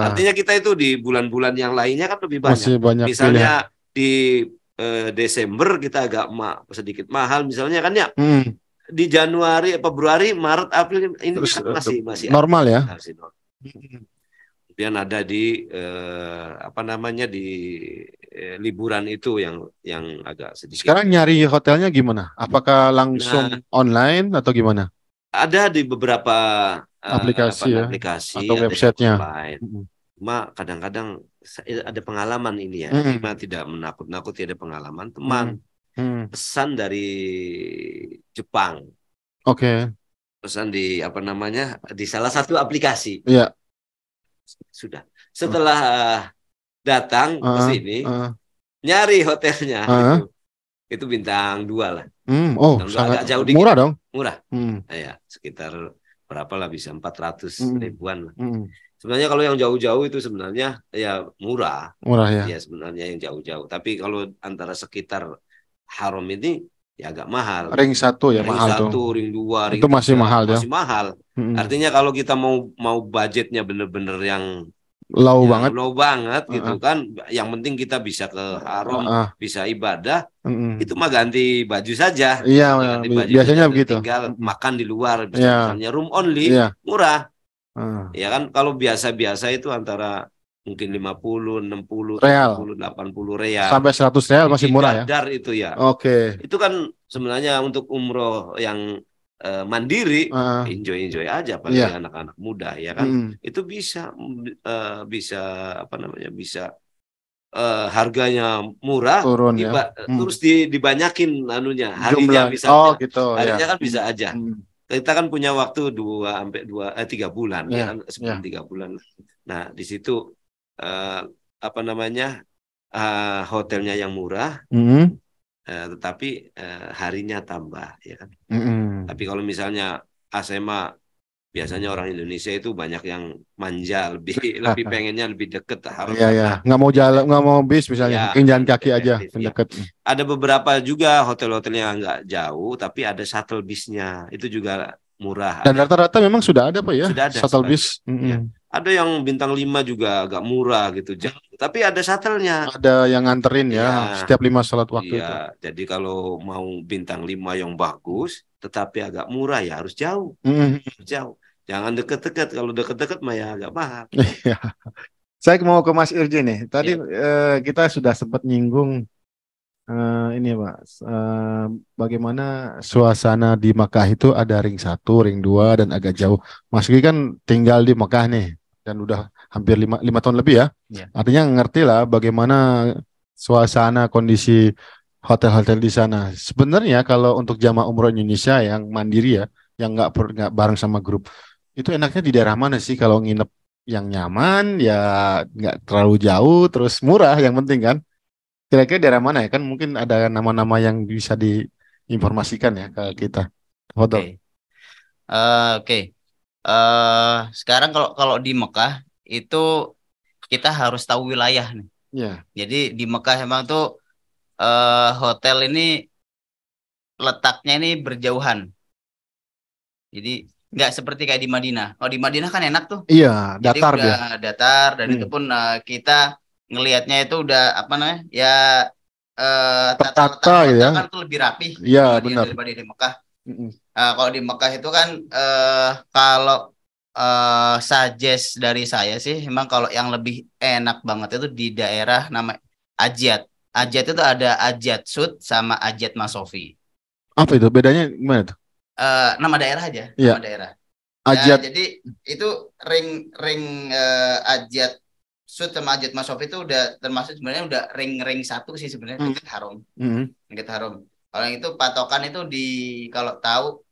Artinya kita itu di bulan-bulan yang lainnya kan lebih banyak. Masih banyak misalnya di Desember kita agak sedikit mahal misalnya kan ya. Di Januari, Februari, Maret, April ini masih normal ya. kemudian ada di apa namanya di liburan itu yang agak sedikit. Sekarang nyari hotelnya gimana? Apakah langsung online atau gimana? Ada di beberapa aplikasi ya, aplikasi atau websitenya. Cuma kadang-kadang ada pengalaman ini ya, cuma tidak menakut-nakuti, ada pengalaman teman pesan dari Jepang. Oke. Pesan di apa namanya di salah satu aplikasi. Iya. Sudah. Setelah datang ke sini, nyari hotelnya itu bintang 2 lah. Oh, sangat jauh murah dong. Murah. Ya, sekitar berapa lah, bisa 400 ribuan lah. Sebenarnya kalau yang jauh-jauh itu sebenarnya ya murah. Murah ya. Ya sebenarnya yang jauh-jauh. Tapi kalau antara sekitar Haram ini ya agak mahal. Ring 1 ya, ring mahal 1, tuh. Ring 2, ring itu 3, masih mahal ya. Masih mahal. Artinya kalau kita mau budgetnya bener-bener yang low banget gitu kan, yang penting kita bisa ke Haram, bisa ibadah, itu mah ganti baju saja. Iya, biasanya begitu. Tinggal makan di luar, misalnya room only, murah. Ya kan, kalau biasa-biasa itu antara mungkin 50, 60, real. 70, 80 real. Sampai 100 real masih murah ya. Dadar itu ya. Oke. Itu kan sebenarnya untuk umroh yang mandiri, enjoy aja apalagi anak-anak muda ya kan. Itu bisa apa namanya, bisa harganya murah, turun ya. Terus dibanyakin anunya, harinya misalnya. Gitu, harinya kan bisa aja. Kita kan punya waktu 3 bulan ya kan, sebelum 3 bulan. Nah, di situ apa namanya, hotelnya yang murah, tetapi harinya tambah ya kan. Tapi kalau misalnya ASEMA, biasanya orang Indonesia itu banyak yang manja, lebih pengennya lebih deket Haram. Iya. Nggak mau jalan, nggak mau bis misalnya, mungkin jalan kaki aja deket. Ada beberapa juga hotel-hotel yang nggak jauh, tapi ada shuttle bisnya, itu juga murah. Dan rata-rata memang sudah ada Pak ya, sudah ada shuttle bis. Ya. Ada yang bintang 5 juga agak murah gitu, tapi ada shuttle-nya. Ada yang nganterin ya, setiap 5 sholat waktu itu. Jadi kalau mau bintang 5 yang bagus, tetapi agak murah ya harus jauh. Jauh. Jangan deket-deket. Kalau deket-deket mah ya agak mahal. Saya mau ke Mas Irji nih. Tadi kita sudah sempat nyinggung ini Pak, bagaimana suasana di Makkah itu ada ring 1, ring 2 dan agak jauh. Mas Irji kan tinggal di Makkah nih dan udah hampir 5 tahun lebih ya. Artinya ngerti lah bagaimana suasana kondisi hotel-hotel di sana. Sebenarnya kalau untuk jamaah umroh Indonesia yang mandiri ya, yang nggak bareng sama grup, itu enaknya di daerah mana sih kalau nginep yang nyaman ya, nggak terlalu jauh terus murah yang penting kan? Kira-kira daerah mana ya, kan mungkin ada nama-nama yang bisa diinformasikan ya ke kita. Oke. Sekarang kalau di Mekah itu kita harus tahu wilayah nih. Jadi di Mekah emang tuh hotel ini letaknya ini berjauhan. Jadi nggak seperti kayak di Madinah. Oh, di Madinah kan enak tuh. Iya, datar. Jadi udah datar, dan itu pun kita ngelihatnya itu udah apa namanya? Ya tata ya. Kan tuh lebih rapi. Iya, benar. Daripada di Mekah. Kalau di Mekah itu kan kalau suggest dari saya sih, memang kalau yang lebih enak banget itu di daerah nama Ajyad. Ajyad itu ada Ajyad Sud sama Ajyad Masofi. Apa itu? Bedanya gimana tuh? Nama daerah aja, nama daerah. Ajyad. Jadi itu ring Ajyad Sud sama Ajyad Masofi itu udah termasuk sebenarnya udah ring 1 sih sebenarnya, dekat Haram. Dekat Haram. Kalau yang itu patokan itu kalau tahu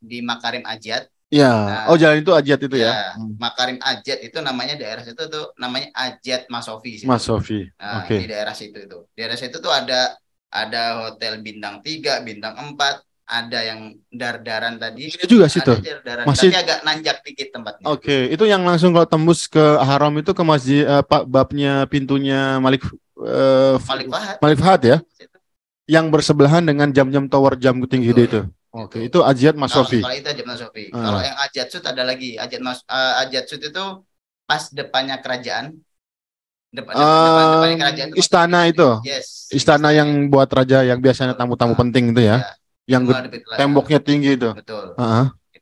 di Makarim Ajyad. Ya. Jalan itu Ajyad itu ya. Makarim Ajyad itu namanya, daerah situ tuh namanya Ajyad Masofi. Masofi. Di daerah situ itu. Daerah situ tuh ada hotel bintang 3, bintang 4. Ada yang dardaran tadi. Ini juga situ. Masih tapi agak nanjak dikit tempatnya. Oke, itu yang langsung kalau tembus ke Haram itu ke masjid babnya pintunya Malik Fahad ya. Yang bersebelahan dengan jam-jam tower jam tinggi itu. Oke, itu Ajyad Masofi. Kalau itu Ajyad Masofi. Kalau yang Ajyad Sud ada lagi. Ajyad Sud itu pas depannya kerajaan. Depannya kerajaan itu istana itu. Yes. Istana yang buat raja yang biasanya tamu-tamu penting itu ya. Yang temboknya tinggi itu. Betul.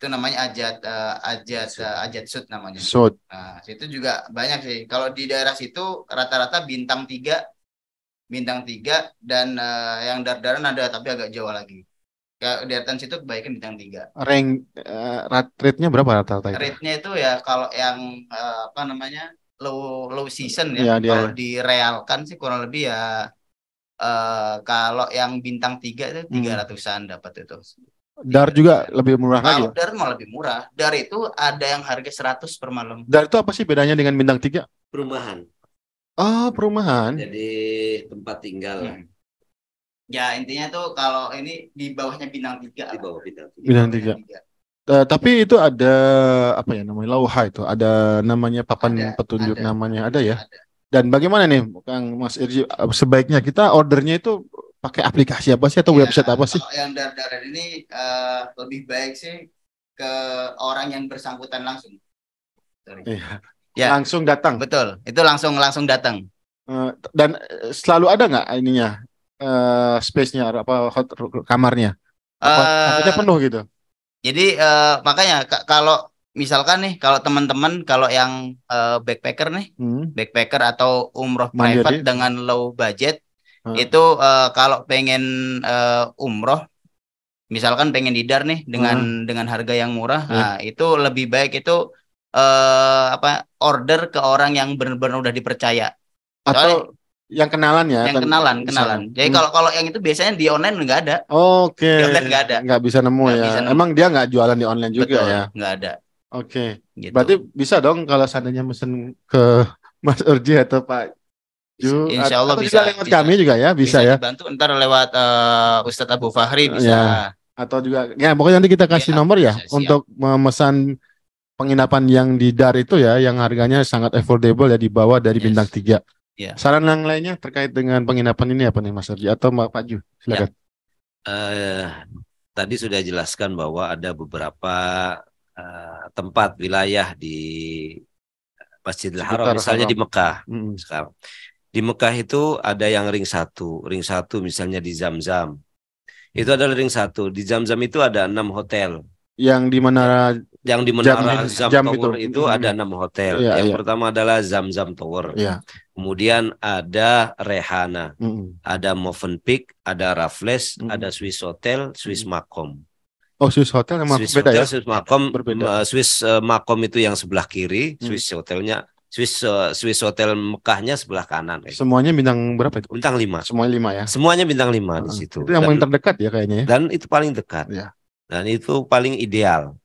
Itu namanya Ajat Sud namanya. Sud. Nah, situ juga banyak sih. Kalau di daerah situ rata-rata bintang 3 dan yang dar-daran ada tapi agak jauh lagi. Kayak di atas situ kebaikan bintang 3. Rate-nya berapa rata-rata itu? Rate-nya itu ya kalau yang apa namanya low season ya. Kalau direalkan sih kurang lebih ya kalau yang bintang 3 itu 300-an dapat itu. Dar juga lebih murah lagi. Kalau dar mau lebih murah. Dar itu ada yang harga 100 per malam. Dar itu apa sih bedanya dengan bintang 3? Perumahan. Oh, perumahan. Jadi tempat tinggal. Ya intinya tuh kalau ini di bawahnya bintang 3. Di bawah bintang 3. Bintang 3. Tapi itu ada apa ya namanya lauha itu, ada namanya papan petunjuk namanya ada ya. Ada. Dan bagaimana nih Kang Mas Irji, sebaiknya kita ordernya itu pakai aplikasi apa sih atau website apa sih? Yang dar-daran ini lebih baik sih ke orang yang bersangkutan langsung. Ya. Langsung datang. Betul, itu langsung datang. Dan selalu ada nggak ininya space-nya apa kamarnya? Apanya penuh gitu? Jadi makanya kalau misalkan nih kalau teman-teman kalau yang backpacker nih, backpacker atau umroh private dengan low budget itu kalau pengen umroh misalkan pengen didar nih dengan harga yang murah, nah itu lebih baik itu order ke orang yang benar-benar udah dipercaya. Atau yang kenalan ya? Yang kenalan. Jadi kalau yang itu biasanya di online nggak ada. Oke. Di online nggak ada. Nggak bisa nemu ya. Emang dia nggak jualan di online juga. Betul, ya? Nggak ada. Oke. Gitu. Berarti bisa dong kalau seandainya mesen ke Mas Irji atau Pak Ju. Insya Allah atau bisa. Lewat kami juga ya, bisa ya. Dibantu ntar lewat Ustadz Abu Fahri bisa. Ya. Atau juga, ya pokoknya nanti kita kasih nomor ya untuk memesan penginapan yang di Dar itu ya, yang harganya sangat affordable ya, di bawah dari bintang 3. Ya. Saran yang lainnya terkait dengan penginapan ini apa nih Mas Irji atau Pak Ju? Silakan. Tadi sudah jelaskan bahwa ada beberapa tempat wilayah di Masjidil Haram, misalnya di Mekah. Sekarang di Mekah itu ada yang ring 1 misalnya di Zamzam. Itu adalah ring 1. Di Zamzam itu ada 6 hotel. Yang di Menara Zam Tower itu ada 6 hotel. Yang pertama adalah Zamzam Tower. Kemudian ada Rehana, ada Movenpick, ada Raffles, ada Swiss Hotel, Swiss Makom. Oh, Swiss Hotel memang Swiss beda Hotel, ya? Swiss Makom, berbeda. Swiss Makom itu yang sebelah kiri, Swiss Hotelnya, Swiss Hotel Mekahnya sebelah kanan. Semuanya bintang berapa itu? Bintang 5. Semuanya 5 ya? Semuanya bintang 5 di situ. Itu yang paling terdekat ya kayaknya ya? Dan itu paling dekat. Ya. Dan itu paling ideal.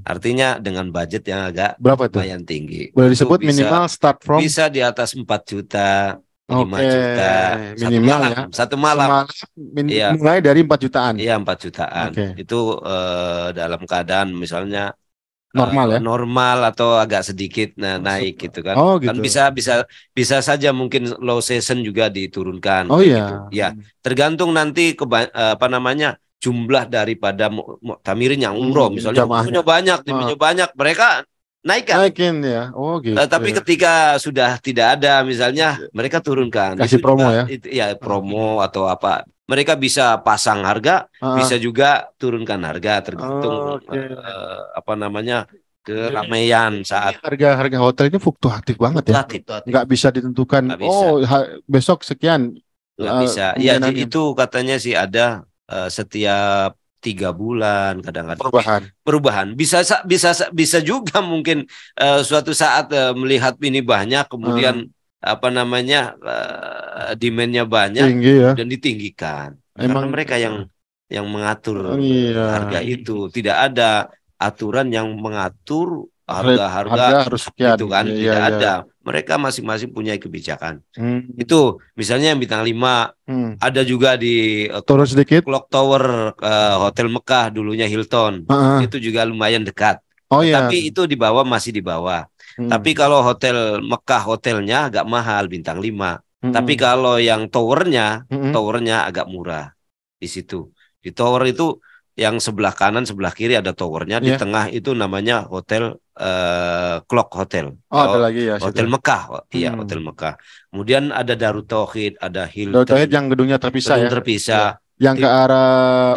Artinya dengan budget yang agak lumayan tinggi. Boleh disebut minimal start from? Bisa di atas 4 juta, 5 juta. Minimal satu malam. Mulai dari 4 jutaan. Iya, 4 jutaan. Itu dalam keadaan misalnya normal atau agak sedikit naik gitu kan. Kan bisa saja mungkin low season juga diturunkan. Gitu. Ya, tergantung nanti jumlah daripada muktamirin yang umroh, misalnya punya banyak, mereka naikin ya. Gitu. Tapi ketika sudah tidak ada, misalnya mereka turunkan. Kasih promo juga, promo atau apa. Mereka bisa pasang harga, bisa juga turunkan harga tergantung keramaian saat. Harga hotelnya fluktuatif banget ya. Nggak bisa ditentukan. Besok sekian. Nggak bisa. Ya itu katanya sih ada. Setiap 3 bulan kadang-kadang perubahan bisa juga mungkin suatu saat melihat ini banyak kemudian demandnya banyak dan ditinggikan. Karena mereka yang mengatur harga itu, tidak ada aturan yang mengatur harga harus sekian itu kan, tidak ada. Mereka masing-masing punya kebijakan. Itu misalnya yang bintang 5 ada juga di turun sedikit Clock Tower Hotel Mekah dulunya Hilton. Itu juga lumayan dekat. Tapi itu masih di bawah. Tapi kalau Hotel Mekah hotelnya agak mahal bintang 5. Tapi kalau yang towernya agak murah di situ. Di tower itu yang sebelah kanan, sebelah kiri ada towernya, di tengah itu namanya Hotel Clock Hotel. Ada lagi ya. Hotel Mekah, Hotel Mekah. Kemudian ada Darut Tauhid, ada Hilton. Darut Tauhid yang gedungnya terpisah ya. Terpisah. Yang ke arah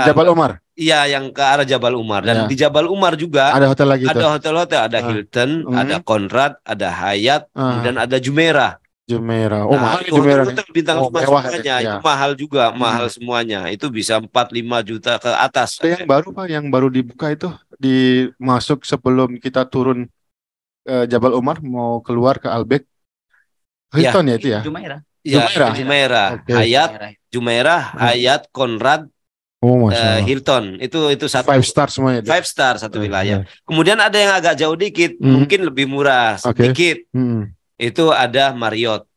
Jabal Umar. Iya, yang ke arah Jabal Umar. Dan di Jabal Umar juga ada hotel lagi. Ada hotel-hotel, ada Hilton, ada Conrad, ada Hyatt, kemudian ada Jumeirah. Jumeirah. Oh, mahal itu Jumeirah hotel bintang 5 semuanya. Itu mahal juga, mahal semuanya. Itu bisa 4-5 juta ke atas. Ada yang baru Pak, yang baru dibuka itu dimasuk sebelum kita turun Jabal Umar mau keluar ke Albek. Hilton ya itu ya? Jumeirah. Jumeirah. Hyatt, Jumeirah, Hyatt, Conrad, Hilton. Itu satu 5 star semuanya. 5 star satu wilayah. Kemudian ada yang agak jauh dikit, mungkin lebih murah sedikit. Itu ada Marriott.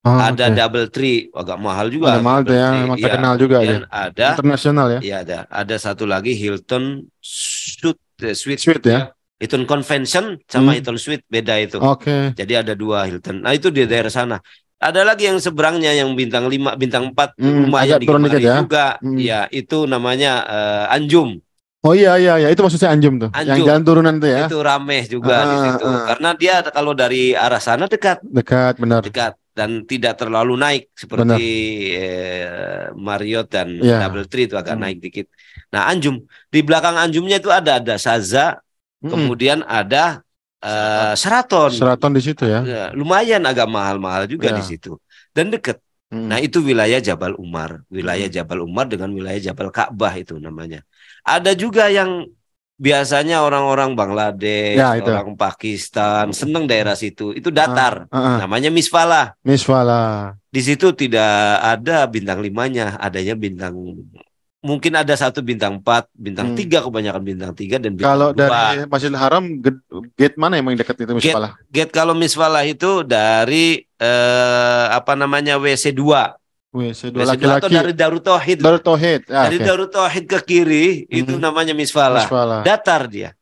Ada Double Tree, agak mahal juga. Ada mahal tuh ya, memang terkenal juga ya. Ada internasional ya. Iya ada satu lagi Hilton Suite ya. Hilton Convention sama Hilton Suite beda itu. Jadi ada 2 Hilton. Nah itu di daerah sana. Ada lagi yang seberangnya yang bintang 5, bintang 4 lumayan digemari juga. Ya itu namanya Anjum. Oh iya itu maksudnya Anjum tuh. Yang jalan turunan tuh ya. Itu rame juga di situ. Karena dia kalau dari arah sana dekat. Benar. Dekat dan tidak terlalu naik seperti Marriott dan Double Tree itu agak naik dikit. Nah, Anjum di belakang Anjumnya itu ada Saza, kemudian ada Sheraton. Sheraton di situ ya. Lumayan agak mahal-mahal juga di situ. Dan dekat. Nah, itu wilayah Jabal Umar. Wilayah Jabal Umar dengan wilayah Jabal Ka'bah itu namanya. Ada juga yang biasanya orang-orang Bangladesh, orang Pakistan seneng daerah situ. Itu datar. Namanya Misfalah. Di situ tidak ada bintang 5-nya, adanya bintang, mungkin ada 1 bintang 4, bintang 3 kebanyakan bintang 3 dan bintang 2. Kalau dari Masjidil Haram gate mana yang dekat itu Misfalah? Gate kalau Misfalah itu dari WC 2. WC 2 laki-laki atau dari Darut Tauhid. Dari Darut Tauhid ke kiri itu namanya Misfalah. Datar dia.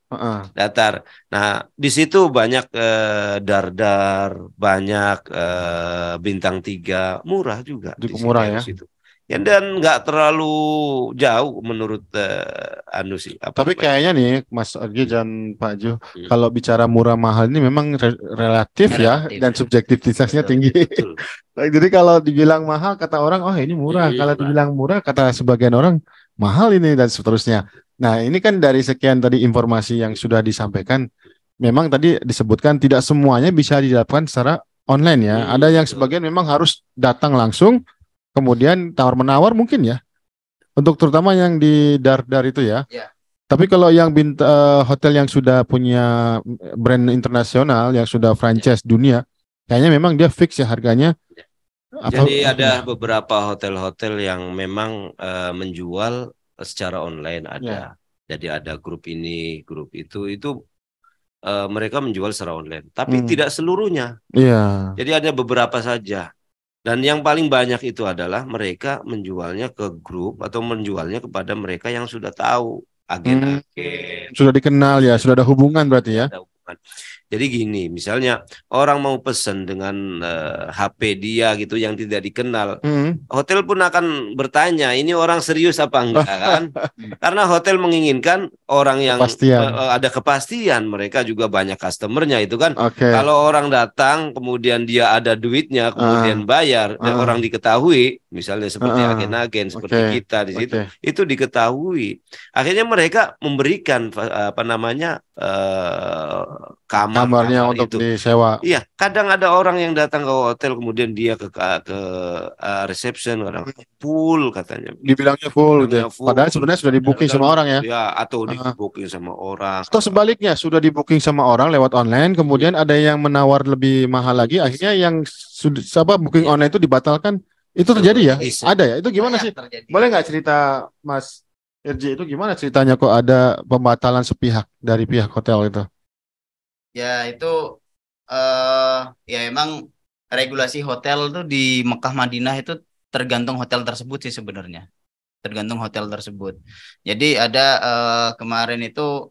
Datar. Nah, di situ banyak Dardar, banyak bintang 3, murah juga. Cukup murah ya. Situ. Ya, dan nggak terlalu jauh menurut Anu sih. Tapi kayaknya nih Mas Argi dan Pak Jo, kalau bicara murah mahal ini memang relatif ya, dan subjektivitasnya tinggi. Jadi kalau dibilang mahal kata orang, oh ini murah. Kalau dibilang murah kata sebagian orang mahal ini dan seterusnya. Nah ini kan dari sekian tadi informasi yang sudah disampaikan, memang tadi disebutkan tidak semuanya bisa didapatkan secara online ya. Ada yang sebagian memang harus datang langsung. Kemudian tawar-menawar mungkin ya, untuk terutama yang di Dardar itu ya. Tapi kalau yang hotel yang sudah punya brand internasional, yang sudah franchise dunia, kayaknya memang dia fix ya harganya. Jadi ada beberapa hotel-hotel yang memang menjual secara online ada. Jadi ada grup ini, grup itu mereka menjual secara online. Tapi tidak seluruhnya. Jadi ada beberapa saja. Dan yang paling banyak itu adalah mereka menjualnya ke grup atau menjualnya kepada mereka yang sudah tahu, agen-agen. Sudah dikenal ya, sudah ada hubungan berarti ya. Ada hubungan. Jadi gini, misalnya orang mau pesan dengan HP dia gitu yang tidak dikenal, hotel pun akan bertanya, ini orang serius apa enggak kan? Karena hotel menginginkan orang yang ada kepastian, mereka juga banyak customernya itu kan. Kalau orang datang kemudian dia ada duitnya, kemudian bayar, dan orang diketahui, misalnya seperti agen-agen seperti kita di situ, itu diketahui. Akhirnya mereka memberikan kamarnya untuk disewa. Iya, kadang ada orang yang datang ke hotel kemudian dia ke reception, kadang full katanya. Dibilangnya full gitu. Padahal sebenarnya sudah di-booking sama orang ya. Ya, atau di-booking sama orang. Atau sebaliknya, sudah di-booking sama orang lewat online, kemudian ada yang menawar lebih mahal lagi, akhirnya yang sudah booking online itu dibatalkan. Itu terjadi ya? Ada ya? Itu gimana sih? Boleh nggak cerita Mas RJ, itu gimana ceritanya kok ada pembatalan sepihak dari pihak hotel itu? Ya itu ya emang regulasi hotel tuh di Mekah Madinah itu tergantung hotel tersebut sih sebenarnya. Tergantung hotel tersebut. Jadi ada kemarin itu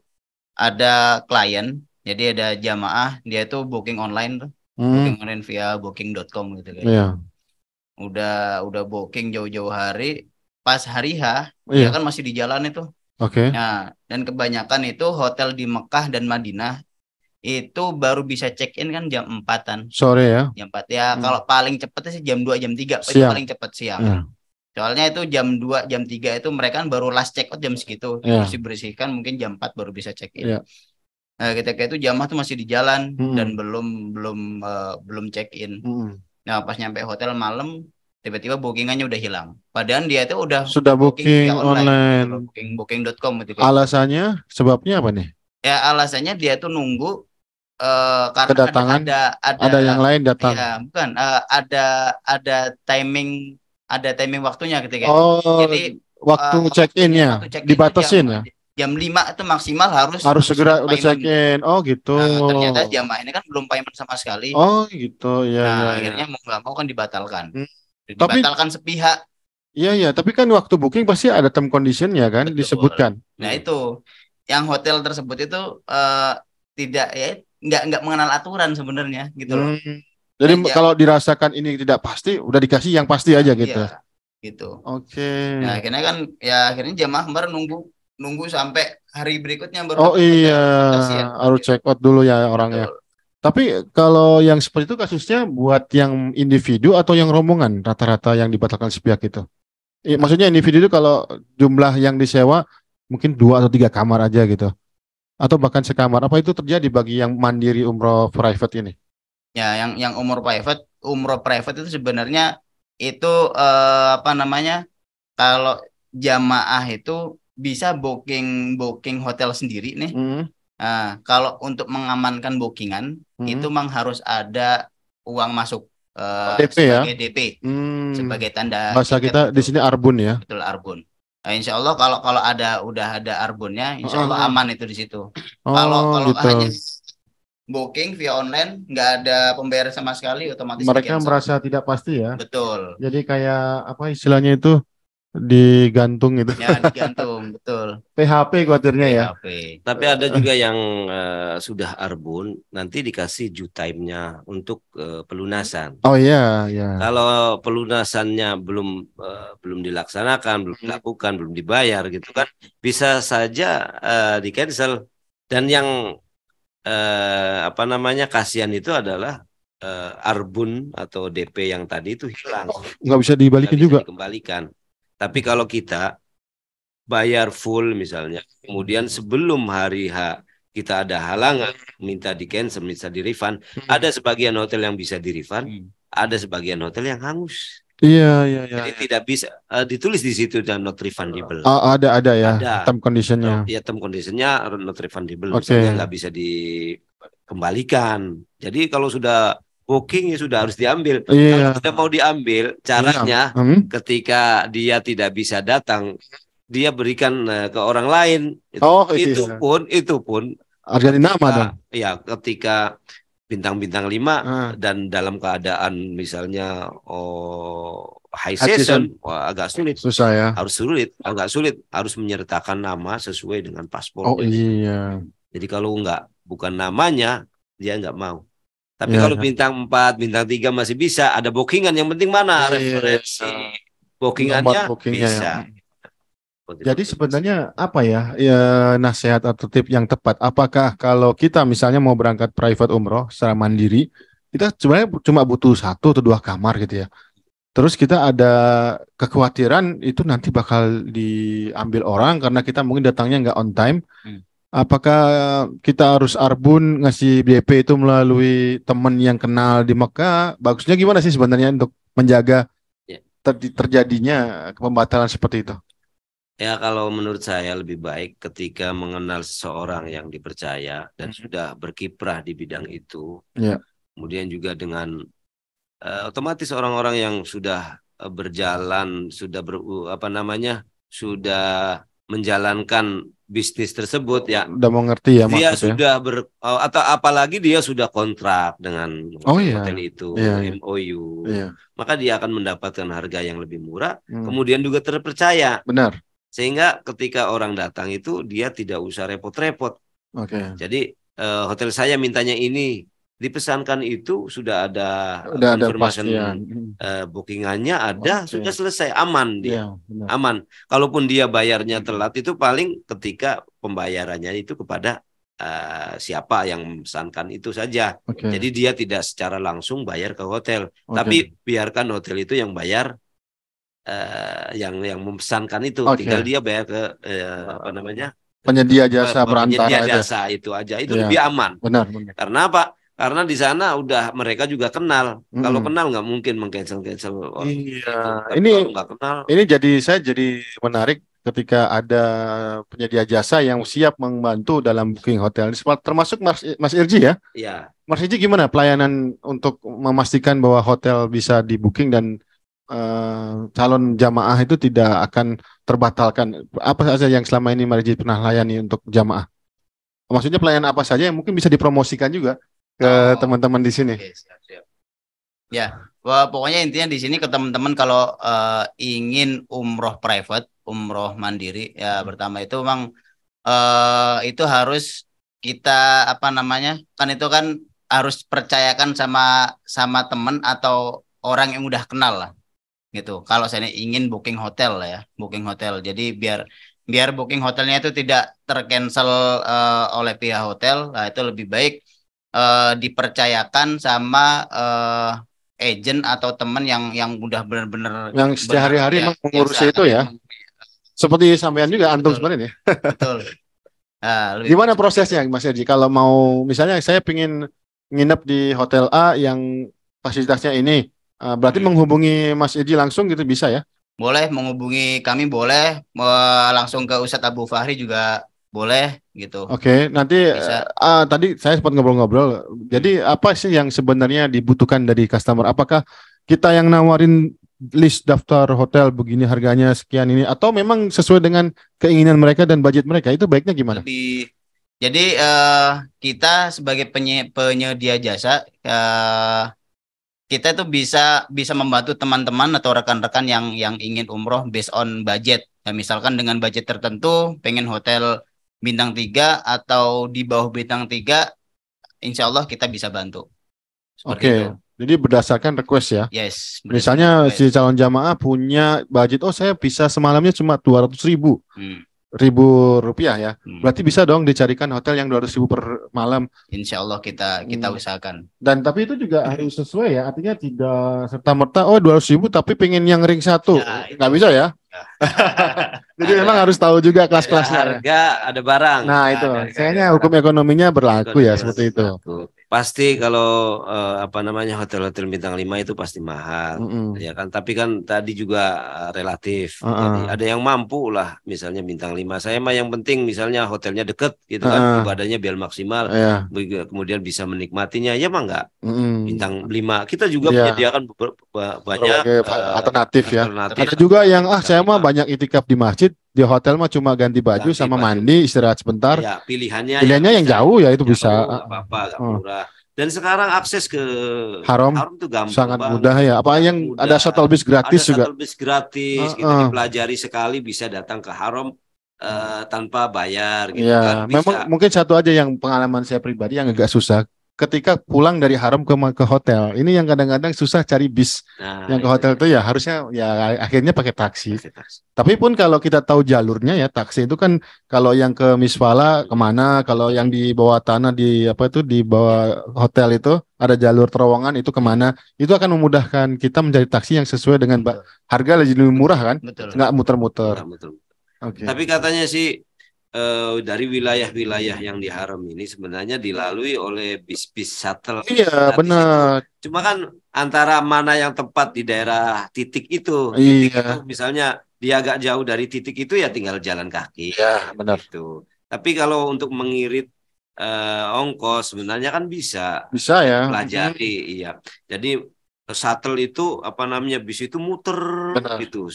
ada klien, jadi ada jamaah dia itu booking online tuh. Booking online via booking.com gitu kan. Iya. Udah booking jauh-jauh hari, pas hari H dia kan masih di jalan itu. Nah, dan kebanyakan itu hotel di Mekah dan Madinah itu baru bisa check-in kan jam 4-an. Sore ya. Jam 4 ya. Kalau paling cepat sih jam 2 jam 3 itu paling cepat siang. Soalnya itu jam 2, jam 3 itu mereka kan baru last check out jam segitu. Bersih-bersihkan mungkin jam 4 baru bisa check in. Nah, ketika itu jamaah tuh masih di jalan dan belum check in. Nah, pas nyampe hotel malam tiba-tiba bookingannya udah hilang. Padahal dia itu sudah booking online. Booking.com gitu. Alasannya, sebabnya apa nih? Ya, alasannya dia tuh nunggu karena kedatangan ada yang lain datang. Ya, bukan ada timing waktunya ketika jadi waktu check-in-nya dibatasin ya. Jam 5 itu maksimal harus segera udah check-in. Oh gitu. Nah, ternyata jamaah ini kan belum payment sama sekali. Oh gitu ya. Nah, akhirnya mau nggak mau kan dibatalkan. Dibatalkan sepihak. Iya, tapi kan waktu booking pasti ada term condition-nya kan. Betul. Disebutkan. Nah itu yang hotel tersebut itu tidak nggak mengenal aturan sebenarnya gitu loh. Jadi kalau dirasakan ini tidak pasti, udah dikasih yang pasti aja gitu. Iya, gitu. Oke. Nah akhirnya kan akhirnya jamaah kemarin nunggu sampai hari berikutnya baru. Oh iya, harus check out dulu ya orangnya. Betul. Tapi kalau yang seperti itu kasusnya buat yang individu atau yang rombongan rata-rata yang dibatalkan sepihak itu? Maksudnya individu itu kalau jumlah yang disewa mungkin 2 atau 3 kamar aja gitu. Atau bahkan sekamar. Apa itu terjadi bagi yang mandiri umroh private ini? Ya, yang umroh private itu sebenarnya itu kalau jamaah itu bisa booking hotel sendiri nih. Nah, kalau untuk mengamankan bookingan itu memang harus ada uang masuk DP sebagai ya? DP sebagai tanda. Bahasa kita di sini arbun ya. Betul, arbun. Nah, insya Allah kalau udah ada arbunnya, insya Allah aman itu di situ. Kalau gitu. hanya booking via online, nggak ada pembayaran sama sekali, otomatis mereka merasa tidak pasti ya. Betul. Jadi kayak apa istilahnya itu digantung gitu. Ya, digantung, betul. PHP khawatirnya ya. Tapi ada juga yang sudah arbun, nanti dikasih due time-nya untuk pelunasan. Oh iya. Kalau pelunasannya belum dilaksanakan, belum dilakukan, belum dibayar gitu kan, bisa saja di cancel. Dan yang kasihan itu adalah arbun atau DP yang tadi itu hilang. Nggak bisa dibalikin juga. Dikembalikan. Tapi kalau kita bayar full misalnya, kemudian sebelum hari H kita ada halangan, minta di cancel, minta di refund, ada sebagian hotel yang bisa di refund, ada sebagian hotel yang hangus. Iya. Jadi tidak bisa ditulis di situ dan not refundable. Ada ya. Term conditionnya. Ya, term conditionnya not refundable. Misalnya nggak bisa dikembalikan. Jadi kalau sudah booking ya sudah harus diambil. Kalau tidak mau diambil, caranya ketika dia tidak bisa datang, dia berikan ke orang lain. Itu pun harga nama dong. Ya, ketika bintang-bintang 5 dan dalam keadaan misalnya high season, agak sulit. Susah ya. Agak sulit, harus menyertakan nama sesuai dengan paspor. Iya. Jadi kalau bukan namanya, dia nggak mau. Tapi kalau bintang 4, bintang 3 masih bisa, ada bookingan, yang penting mana referensi bookingannya bisa. Jadi sebenarnya apa ya nasihat atau tip yang tepat? Apakah kalau kita misalnya mau berangkat private umroh secara mandiri, kita sebenarnya cuma butuh 1 atau 2 kamar gitu ya. Terus kita ada kekhawatiran itu nanti bakal diambil orang karena kita mungkin datangnya nggak on time. Apakah kita harus arbun ngasih DP itu melalui teman yang kenal di Mekah? Bagusnya gimana sih sebenarnya untuk menjaga terjadinya pembatalan seperti itu? Ya, kalau menurut saya lebih baik ketika mengenal seseorang yang dipercaya dan sudah berkiprah di bidang itu. Kemudian juga dengan otomatis orang-orang yang sudah berjalan, sudah sudah menjalankan bisnis tersebut ya, udah mengerti ya, dia sudah atau apalagi dia sudah kontrak dengan hotel itu, MOU, maka dia akan mendapatkan harga yang lebih murah, kemudian juga terpercaya. Benar. Sehingga ketika orang datang itu dia tidak usah repot-repot. Jadi hotel saya mintanya ini, dipesankan itu sudah ada confirmation bookingannya ada, sudah selesai, aman dia. Aman. Kalaupun dia bayarnya telat itu paling ketika pembayarannya itu kepada siapa yang memesankan itu saja. Jadi dia tidak secara langsung bayar ke hotel, tapi biarkan hotel itu yang bayar yang memesankan itu, tinggal dia bayar ke apa namanya, penyedia jasa penyedia perantara jasa itu aja, itu lebih aman. Benar. Karena apa? Karena di sana udah mereka juga kenal. Kalau kenal nggak mungkin meng-cancel Iya. Kenal. Ini saya jadi menarik ketika ada penyedia jasa yang siap membantu dalam booking hotel. Termasuk Mas Irji ya? Iya. Mas Irji gimana pelayanan untuk memastikan bahwa hotel bisa di booking dan calon jamaah itu tidak akan terbatalkan? Apa saja yang selama ini Mas Irji pernah layani untuk jamaah? Maksudnya pelayanan apa saja yang mungkin bisa dipromosikan juga ke teman-teman di sini? Okay, siap. Ya, pokoknya intinya di sini ke teman-teman kalau ingin umroh private, umroh mandiri, ya pertama itu memang itu harus kita apa namanya, kan itu kan harus percayakan sama teman atau orang yang udah kenal lah, gitu. Kalau saya ingin booking hotel lah ya, booking hotel. Jadi biar booking hotelnya itu tidak tercancel oleh pihak hotel, nah itu lebih baik dipercayakan sama agent atau teman yang udah benar-benar yang sehari-hari mengurusi itu ya. Seperti sampean juga antum sebenarnya. Betul. Nah, gimana prosesnya Mas Erji? Kalau mau misalnya saya pingin nginep di hotel A yang fasilitasnya ini, berarti menghubungi Mas Erji langsung gitu bisa ya? Boleh menghubungi kami, boleh langsung ke Ustadz Abu Fahri juga boleh gitu. Oke, nanti tadi saya sempat ngobrol-ngobrol. Jadi apa sih yang sebenarnya dibutuhkan dari customer? Apakah kita yang nawarin list daftar hotel begini harganya sekian ini, atau memang sesuai dengan keinginan mereka dan budget mereka? Itu baiknya gimana? Jadi kita sebagai penyedia jasa, kita itu bisa membantu teman-teman atau rekan-rekan yang ingin umroh based on budget. Ya, misalkan dengan budget tertentu, pengen hotel bintang 3 atau di bawah bintang 3, insya Allah kita bisa bantu. Seperti itu. Jadi berdasarkan request ya. Yes. Misalnya si calon jamaah punya budget, saya bisa semalamnya cuma 200.000 rupiah ya. Berarti bisa dong dicarikan hotel yang 200.000 per malam. Insya Allah kita usahakan. Dan tapi itu juga harus sesuai ya. Artinya tidak serta-merta 200.000 tapi pengen yang ring 1. Nggak bisa ya. Jadi memang harus tahu juga kelas-kelasnya. Harga ada barang. Nah itu, kayaknya hukum ekonominya berlaku ya seperti itu. Pasti kalau apa namanya hotel-hotel bintang 5 itu pasti mahal, ya kan. Tapi kan tadi juga relatif. Jadi ada yang mampu lah, misalnya bintang 5. Saya mah yang penting misalnya hotelnya deket, gitu kan, ibadahnya biar maksimal, kemudian bisa menikmatinya. Ya mah enggak. Bintang 5 kita juga menyediakan banyak alternatif ya. Ada juga yang saya mah banyak itikaf di masjid, di hotel mah cuma ganti baju sama mandi, istirahat sebentar. Ya, pilihannya yang jauh ya itu bisa. Apa-apa gak murah. Dan sekarang akses ke haram itu gampang, sangat mudah ya. Apa yang mudah. Ada shuttle bus gratis juga. Shuttle bus gratis, kita dipelajari sekali bisa datang ke haram tanpa bayar gitu kan. Bisa. Memang mungkin satu aja yang pengalaman saya pribadi yang agak susah. Ketika pulang dari haram ke hotel, ini yang kadang-kadang susah cari bis yang ke hotel itu ya harusnya ya akhirnya pakai taksi. Tapi pun kalau kita tahu jalurnya ya, taksi itu kan kalau yang ke Miswala kemana, kalau yang di bawah tanah di bawah hotel itu ada jalur terowongan itu kemana, itu akan memudahkan kita mencari taksi yang sesuai dengan harga lebih murah kan, nggak muter-muter. Tapi katanya sih dari wilayah-wilayah yang di haram ini sebenarnya dilalui oleh bis-bis shuttle. Iya, benar. Cuma kan antara mana yang tepat di daerah titik itu. Misalnya dia agak jauh dari titik itu ya tinggal jalan kaki. Iya, benar. Gitu. Tapi kalau untuk mengirit ongkos sebenarnya kan bisa. Bisa ya. Pelajari, iya. Jadi shuttle itu apa namanya, bis itu muter gitu.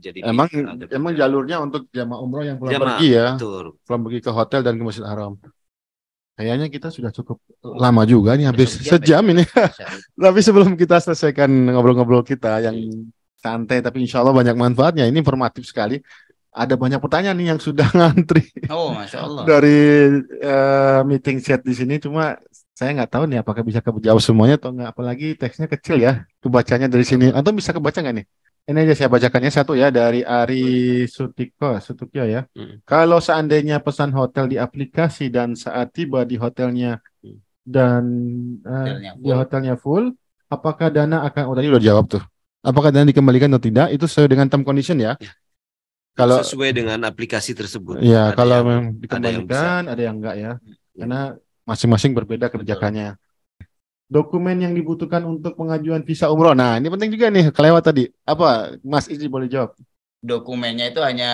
Jadi emang jalurnya untuk jamaah umroh yang pulang pergi ya. Pulang pergi ke hotel dan ke Masjid Haram. Kayaknya kita sudah cukup lama juga nih, habis sejam ini. Tapi sebelum kita selesaikan ngobrol-ngobrol kita yang santai tapi insya Allah banyak manfaatnya, ini informatif sekali. Ada banyak pertanyaan nih yang sudah ngantri. Masya Allah. Dari meeting chat di sini, cuma saya nggak tahu nih apakah bisa kejawab semuanya atau nggak. Apalagi teksnya kecil ya, kebacanya dari sini. Atau bisa kebaca nggak nih? Ini aja saya bacakannya satu ya, dari Ari Sutikyo ya. Kalau seandainya pesan hotel di aplikasi dan saat tiba di hotelnya dan di hotelnya full, apakah dana akan? Tadi udah jawab tuh. apakah dana dikembalikan atau tidak itu sesuai dengan term condition ya. Kalau sesuai dengan aplikasi tersebut. Ya, kalau memang ada yang dikembalikan, ada yang enggak ya. Karena masing-masing berbeda kebijakannya. Dokumen yang dibutuhkan untuk pengajuan visa umroh. Nah, ini penting juga nih, kelewat tadi. Apa, Mas Izzy boleh jawab? Dokumennya itu hanya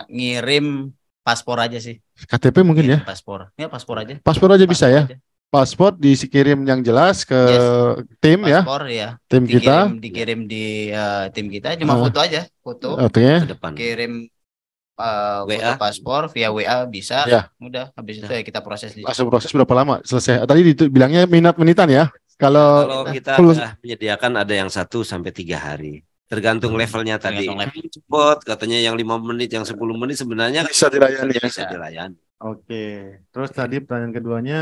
ngirim paspor aja sih. KTP mungkin ya? Paspor. Ya, paspor aja. Paspor aja bisa ya? Paspor dikirim yang jelas ke tim ya? Paspor ya. Tim kita. Dikirim di tim kita, cuma foto aja. Foto. Oke. Kirim WA paspor via WA bisa. Ya. Udah, habis itu ya kita proses. Langsung proses berapa lama selesai? Tadi bilangnya minat-menitan ya? Kalau kita menyediakan ada yang 1 sampai 3 hari. Tergantung levelnya tadi. Cepat, katanya yang 5 menit, yang 10 menit sebenarnya bisa dilayani. Bisa dilayani. Oke. Terus tadi pertanyaan keduanya,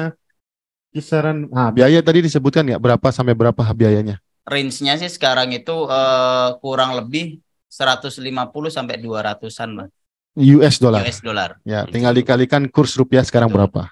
kisaran, biaya tadi disebutkan nggak berapa sampai berapa biayanya? Range-nya sih sekarang itu kurang lebih 150 sampai 200-an lah. US dollar. Ya, tinggal dikalikan kurs rupiah sekarang berapa?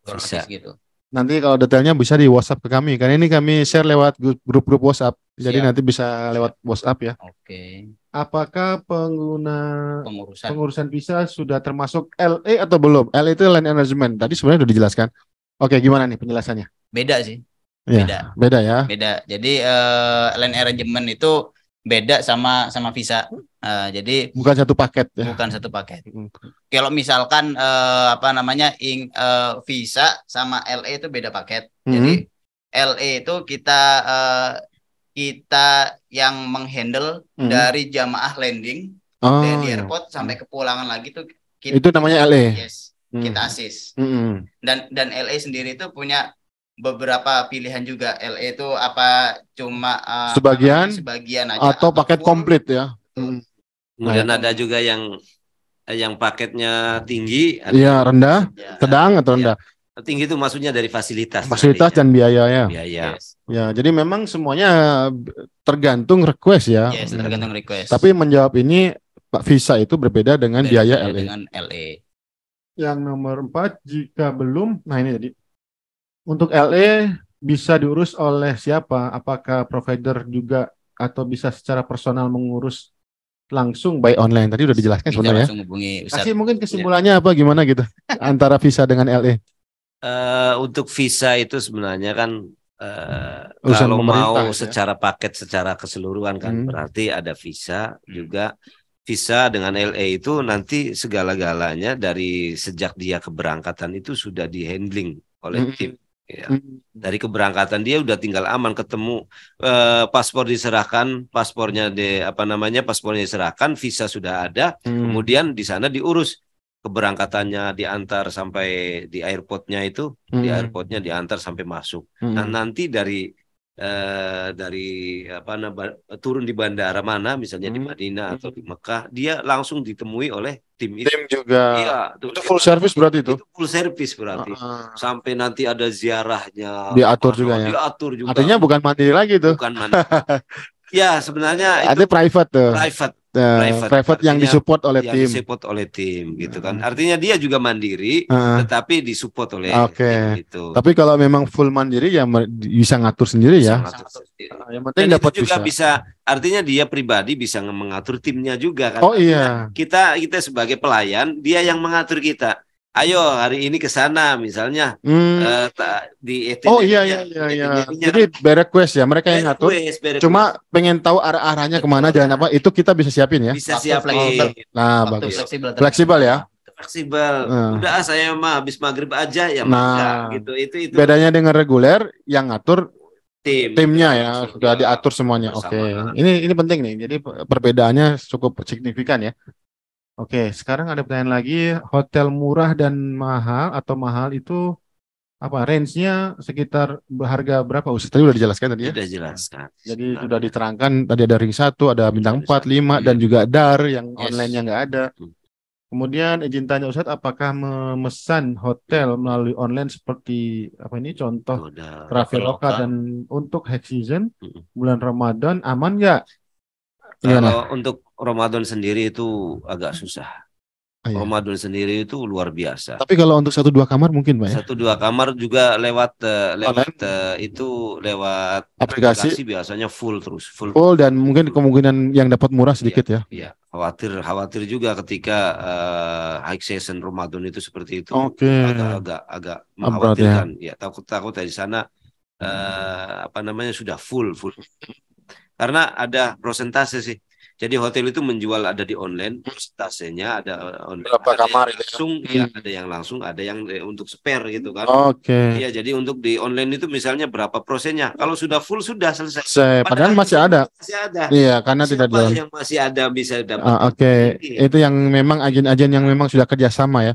Bisa gitu. Nanti kalau detailnya bisa di WhatsApp ke kami. Karena ini kami share lewat grup-grup WhatsApp. Jadi nanti bisa lewat WhatsApp ya. Oke. Apakah pengurusan visa sudah termasuk LE atau belum? LE itu Land Arrangement. Tadi sebenarnya sudah dijelaskan. Oke, gimana nih penjelasannya? Beda sih. Beda ya. Beda. Jadi Land Arrangement itu beda sama visa. Jadi bukan satu paket ya. Bukan satu paket. Kalau misalkan visa sama LE itu beda paket. Jadi LE itu kita yang menghandle dari jamaah landing dari airport sampai kepulangan lagi tuh itu namanya LE. Yes. Kita assist. Dan LE sendiri itu punya beberapa pilihan juga. LE itu apa cuma sebagian aja atau paket komplit ya. Kemudian ada juga yang paketnya tinggi, iya rendah, sedang atau rendah. Tinggi itu maksudnya dari fasilitas dan biaya ya. Yes. Ya, jadi memang semuanya tergantung request ya. Yes, tergantung request. Tapi menjawab ini Pak visa itu berbeda dengan biaya LE. Dengan LE. Yang nomor 4 jika belum, nah ini jadi untuk LE bisa diurus oleh siapa? Apakah provider juga atau bisa secara personal mengurus langsung by online? Tadi udah dijelaskan sebenarnya. Kasih mungkin kesimpulannya apa gimana gitu antara visa dengan LE? Untuk visa itu sebenarnya kan kalau mau secara paket secara keseluruhan kan berarti ada visa juga. Visa dengan LE itu nanti segala-galanya dari sejak dia keberangkatan itu sudah dihandling oleh tim. Ya. Dari keberangkatan dia udah tinggal aman ketemu paspor diserahkan, paspornya diserahkan, visa sudah ada, kemudian di sana diurus keberangkatannya diantar sampai di airportnya itu, di airportnya diantar sampai masuk. Nah nanti dari turun di bandara mana, misalnya di Madinah atau di Mekah, dia langsung ditemui oleh tim itu. Tim juga. Iya, itu full service berarti itu. Itu full service berarti. Sampai nanti ada ziarahnya. Diatur juga ya. Diatur juga. Artinya bukan mandiri lagi tuh. Bukan mandiri. Ya sebenarnya itu private tuh. Private yang disupport oleh tim. Disupport oleh tim gitu kan. Artinya dia juga mandiri tetapi disupport oleh tim itu. Tapi kalau memang full mandiri ya bisa ngatur sendiri ya. Yang penting dapat juga bisa. Artinya dia pribadi bisa mengatur timnya juga kan. Oh iya. Kita sebagai pelayan, dia yang mengatur kita. Ayo hari ini ke sana misalnya di ETN. Oh iya. Jadi request ya mereka yang ngatur. Cuma pengen tahu arah-arahnya kemana jalan apa itu kita bisa siapin ya. Bisa siapin. Nah bagus. Fleksibel ya. Fleksibel. Udah saya mah habis maghrib aja ya. Gitu. Itu. Bedanya dengan reguler yang ngatur timnya ya sudah diatur semuanya. Oke. Ini penting nih. Jadi perbedaannya cukup signifikan ya. Oke, sekarang ada pertanyaan lagi, hotel murah dan mahal atau mahal itu apa range-nya sekitar harga berapa? Tadi udah dijelaskan tadi ya? Sudah jelaskan. Jadi sudah diterangkan tadi ada ring 1, ada bintang 4, 5 dan juga dar yang online-nya nggak ada. Kemudian izin tanya Ustadz, apakah memesan hotel melalui online seperti apa ini contoh Traveloka dan untuk high season bulan Ramadan aman nggak? Kalau untuk Ramadan sendiri itu agak susah. Ramadan sendiri itu luar biasa. Tapi kalau untuk 1-2 kamar mungkin Pak ya? 1-2 kamar juga lewat aplikasi biasanya full terus. Full dan mungkin kemungkinan yang dapat murah sedikit ya. Iya. Khawatir juga ketika high season Ramadan itu seperti itu. Agak mengkhawatirkan. Ya, takut di sana sudah full. Karena ada prosentase sih. Jadi hotel itu menjual ada di online, prosentasenya ada online. Berapa kamar itu? Langsung, ada yang langsung, ada yang untuk spare gitu kan. Iya, jadi untuk di online itu misalnya berapa persennya. Kalau sudah full sudah selesai. Padahal masih ada. Iya, karena tidak jual. Yang masih ada bisa dapat. Itu yang memang agen-agen yang memang sudah kerjasama ya.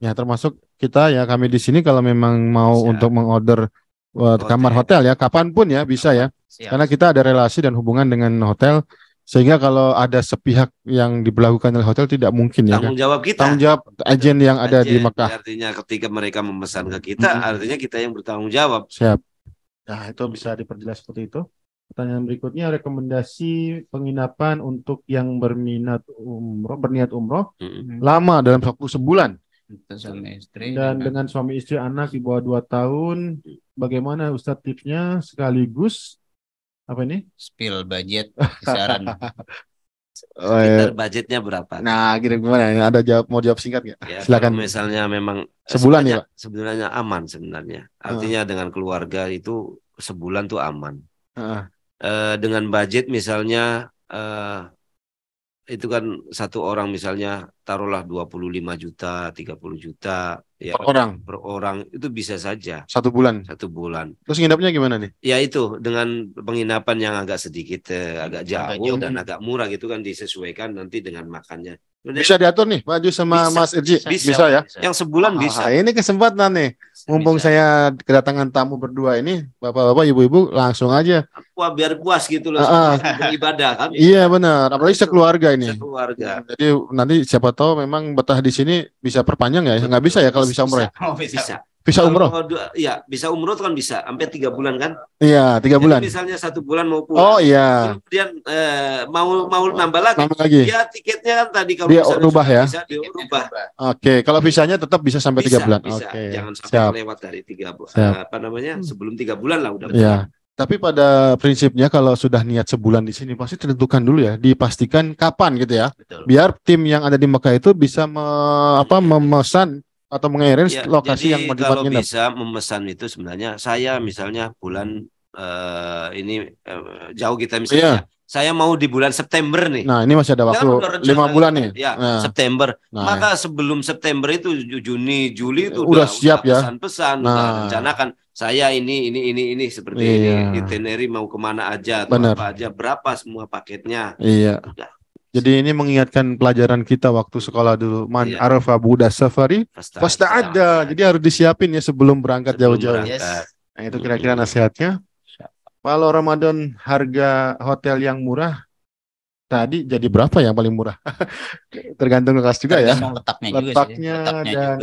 Ya, termasuk kita ya, kami di sini kalau memang mau untuk mengorder kamar hotel ya, kapanpun ya bisa ya. Karena kita ada relasi dan hubungan dengan hotel. Sehingga kalau ada sepihak yang diberlakukan oleh hotel tidak mungkin ya. Tanggung jawab kita. Tanggung jawab agen yang ada di Mekah. Artinya ketika mereka memesan ke kita, artinya kita yang bertanggung jawab. Siap. Nah, itu bisa diperjelas seperti itu. Pertanyaan berikutnya, rekomendasi penginapan untuk yang berniat umroh lama dalam waktu sebulan. Dan dengan suami istri anak di bawah 2 tahun, bagaimana Ustadz tipsnya sekaligus apa ini? Spill budget kisaran. Budgetnya berapa? Nah, gimana? Mau jawab singkat nggak? Ya, silakan. Misalnya memang sebulan ya, Pak? Sebenarnya aman sebenarnya. Artinya dengan keluarga itu sebulan tuh aman. Dengan budget misalnya itu kan satu orang misalnya taruhlah 25 juta, 30 juta ya, per orang itu bisa saja 1 bulan. Terus nginapnya gimana nih? Ya itu dengan penginapan yang agak sedikit agak jauh dan agak murah gitu kan, disesuaikan nanti dengan makannya. Bisa diatur nih Pak Ju sama Mas Irji? Bisa ya? Yang sebulan bisa. Ini kesempatan nih. Mumpung saya kedatangan tamu berdua ini, bapak-bapak, ibu-ibu, langsung aja. Wah, biar puas gitu loh, beribadah kan. Iya benar, apalagi sekeluarga ini. Sekeluarga. Jadi nanti siapa tahu memang betah di sini bisa perpanjang ya? Nggak bisa ya kalau bisa umroh? Bisa umroh? Iya, bisa umroh kan bisa sampai 3 bulan kan? Iya, 3 bulan. Jadi misalnya 1 bulan mau pulang. Oh iya. Kemudian mau nambah lagi. Ya tiketnya kan tadi kalau dia rubah ya. Bisa dirubah. Oke, kalau visanya tetap bisa sampai 3 bulan. Oke. Jangan sampai lewat dari 3 bulan. Sebelum 3 bulan lah udah. Iya. Tapi pada prinsipnya kalau sudah niat sebulan di sini pasti ditentukan dulu ya, dipastikan kapan gitu ya. Betul. Biar tim yang ada di Mekah itu bisa memesan atau mengarrange lokasi yang mau dibuat nginep. Kalau bisa memesan itu sebenarnya saya misalnya bulan ini jauh kita misalnya. Saya mau di bulan September nih. Nah, ini masih ada waktu 5 bulan nih. Ya, September. Maka sebelum September itu Juni, Juli itu udah siap ya. Pesan-pesan, udah rencanakan. Saya ini seperti ini. Itinerary mau kemana aja, apa aja, berapa semua paketnya. Iya. Udah. Jadi ini mengingatkan pelajaran kita waktu sekolah dulu. Man arafa buda safari pasti ada. Jadi harus disiapin ya sebelum berangkat jauh-jauh. Nah, itu kira-kira nasihatnya. Kalau Ramadan harga hotel yang murah tadi jadi berapa yang paling murah? Tergantung lokasi juga ya. Letaknya dan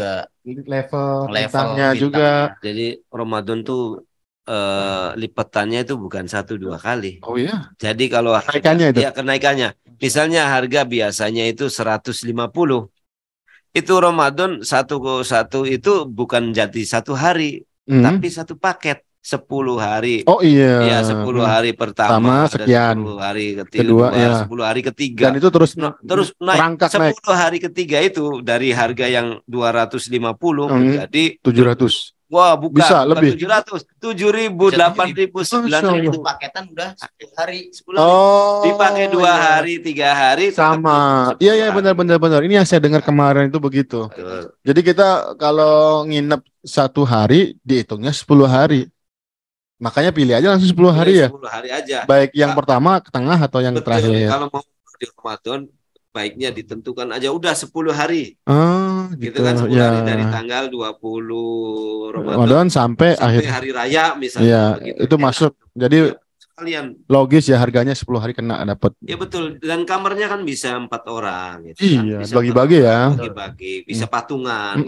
levelnya juga. Jadi Ramadan tuh lipatannya itu bukan 1-2 kali. Oh iya. Jadi kalau kenaikannya. Misalnya harga biasanya itu 150. Itu Ramadan satu itu bukan jadi 1 hari, tapi 1 paket. 10 hari. Oh iya. Ya 10 hari pertama, sekian. 10 hari kedua, 10 hari ketiga. Dan itu terus naik. 10 hari ketiga itu dari harga yang 250 menjadi 700. Wah, bukan lebih. 700, 7.000, 8.000, 9.000 paketan udah 10 hari, 10 hari. Dipakai 2 hari, 3 hari sama. Iya benar. Ini yang saya dengar kemarin itu begitu. Betul. Jadi kita kalau nginep 1 hari dihitungnya 10 hari. Makanya pilih aja langsung 10 hari ya. 10 hari aja. Baik yang pertama, ke tengah atau yang terakhir. Kalau mau di Ramadan baiknya ditentukan aja udah 10 hari. Gitu kan 10 hari dari tanggal 20 Ramadan sampai akhir hari raya misalnya. Iya, itu masuk. Jadi kalian logis ya, harganya 10 hari kena dapat. Ya betul, dan kamarnya kan bisa 4 orang gitu. Iya, bagi-bagi ya. Bagi-bagi, bisa patungan.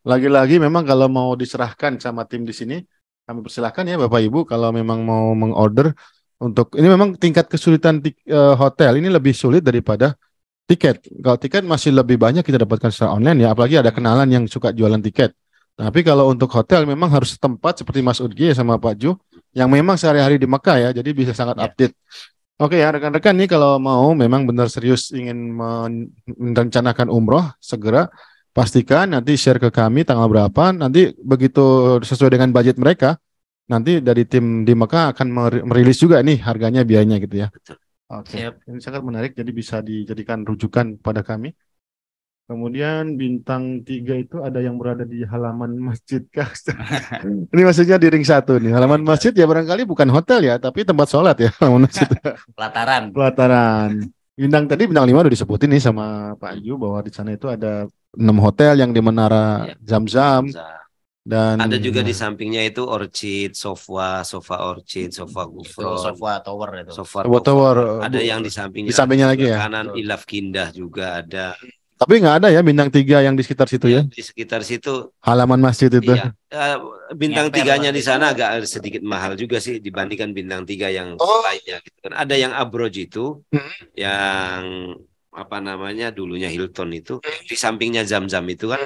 Lagi-lagi memang kalau mau diserahkan sama tim di sini, kami persilahkan ya Bapak Ibu kalau memang mau mengorder untuk ini memang tingkat kesulitan hotel ini lebih sulit daripada tiket. Kalau tiket masih lebih banyak kita dapatkan secara online ya, apalagi ada kenalan yang suka jualan tiket. Tapi kalau untuk hotel memang harus tempat seperti Mas Udgi sama Pak Ju yang memang sehari-hari di Mekah ya, jadi bisa sangat update. Oke ya rekan-rekan nih, kalau mau memang benar serius ingin merencanakan umroh, segera pastikan nanti share ke kami tanggal berapa, nanti begitu sesuai dengan budget mereka, nanti dari tim di Mekah akan merilis juga nih harganya, biayanya gitu ya. Oke, ini sangat menarik, jadi bisa dijadikan rujukan pada kami. Kemudian bintang 3 itu ada yang berada di halaman masjid kah? Ini maksudnya di ring 1 nih. Halaman masjid ya barangkali bukan hotel ya, tapi tempat sholat ya. Halaman masjid. Pelataran. Bintang 5 udah disebutin nih sama Pak Ayu bahwa di sana itu ada 6 hotel yang di Menara Zam-Zam. Dan ada juga di sampingnya itu Orchid, Sofa Orchid, Sofa Gufron, Sofa Tower itu. Sofa Tower. Ada yang di sampingnya. Di sampingnya lagi ya. Kanan Ilaf Kindah juga ada. Tapi nggak ada ya bintang 3 yang di sekitar situ ya? Di sekitar situ. Halaman masjid itu. Iya. Bintang 3-nya di sana agak sedikit mahal juga sih dibandingkan bintang 3 yang lainnya. Gitu kan. Ada yang Abroj itu, yang apa namanya dulunya Hilton itu, di sampingnya Zam-Zam itu kan.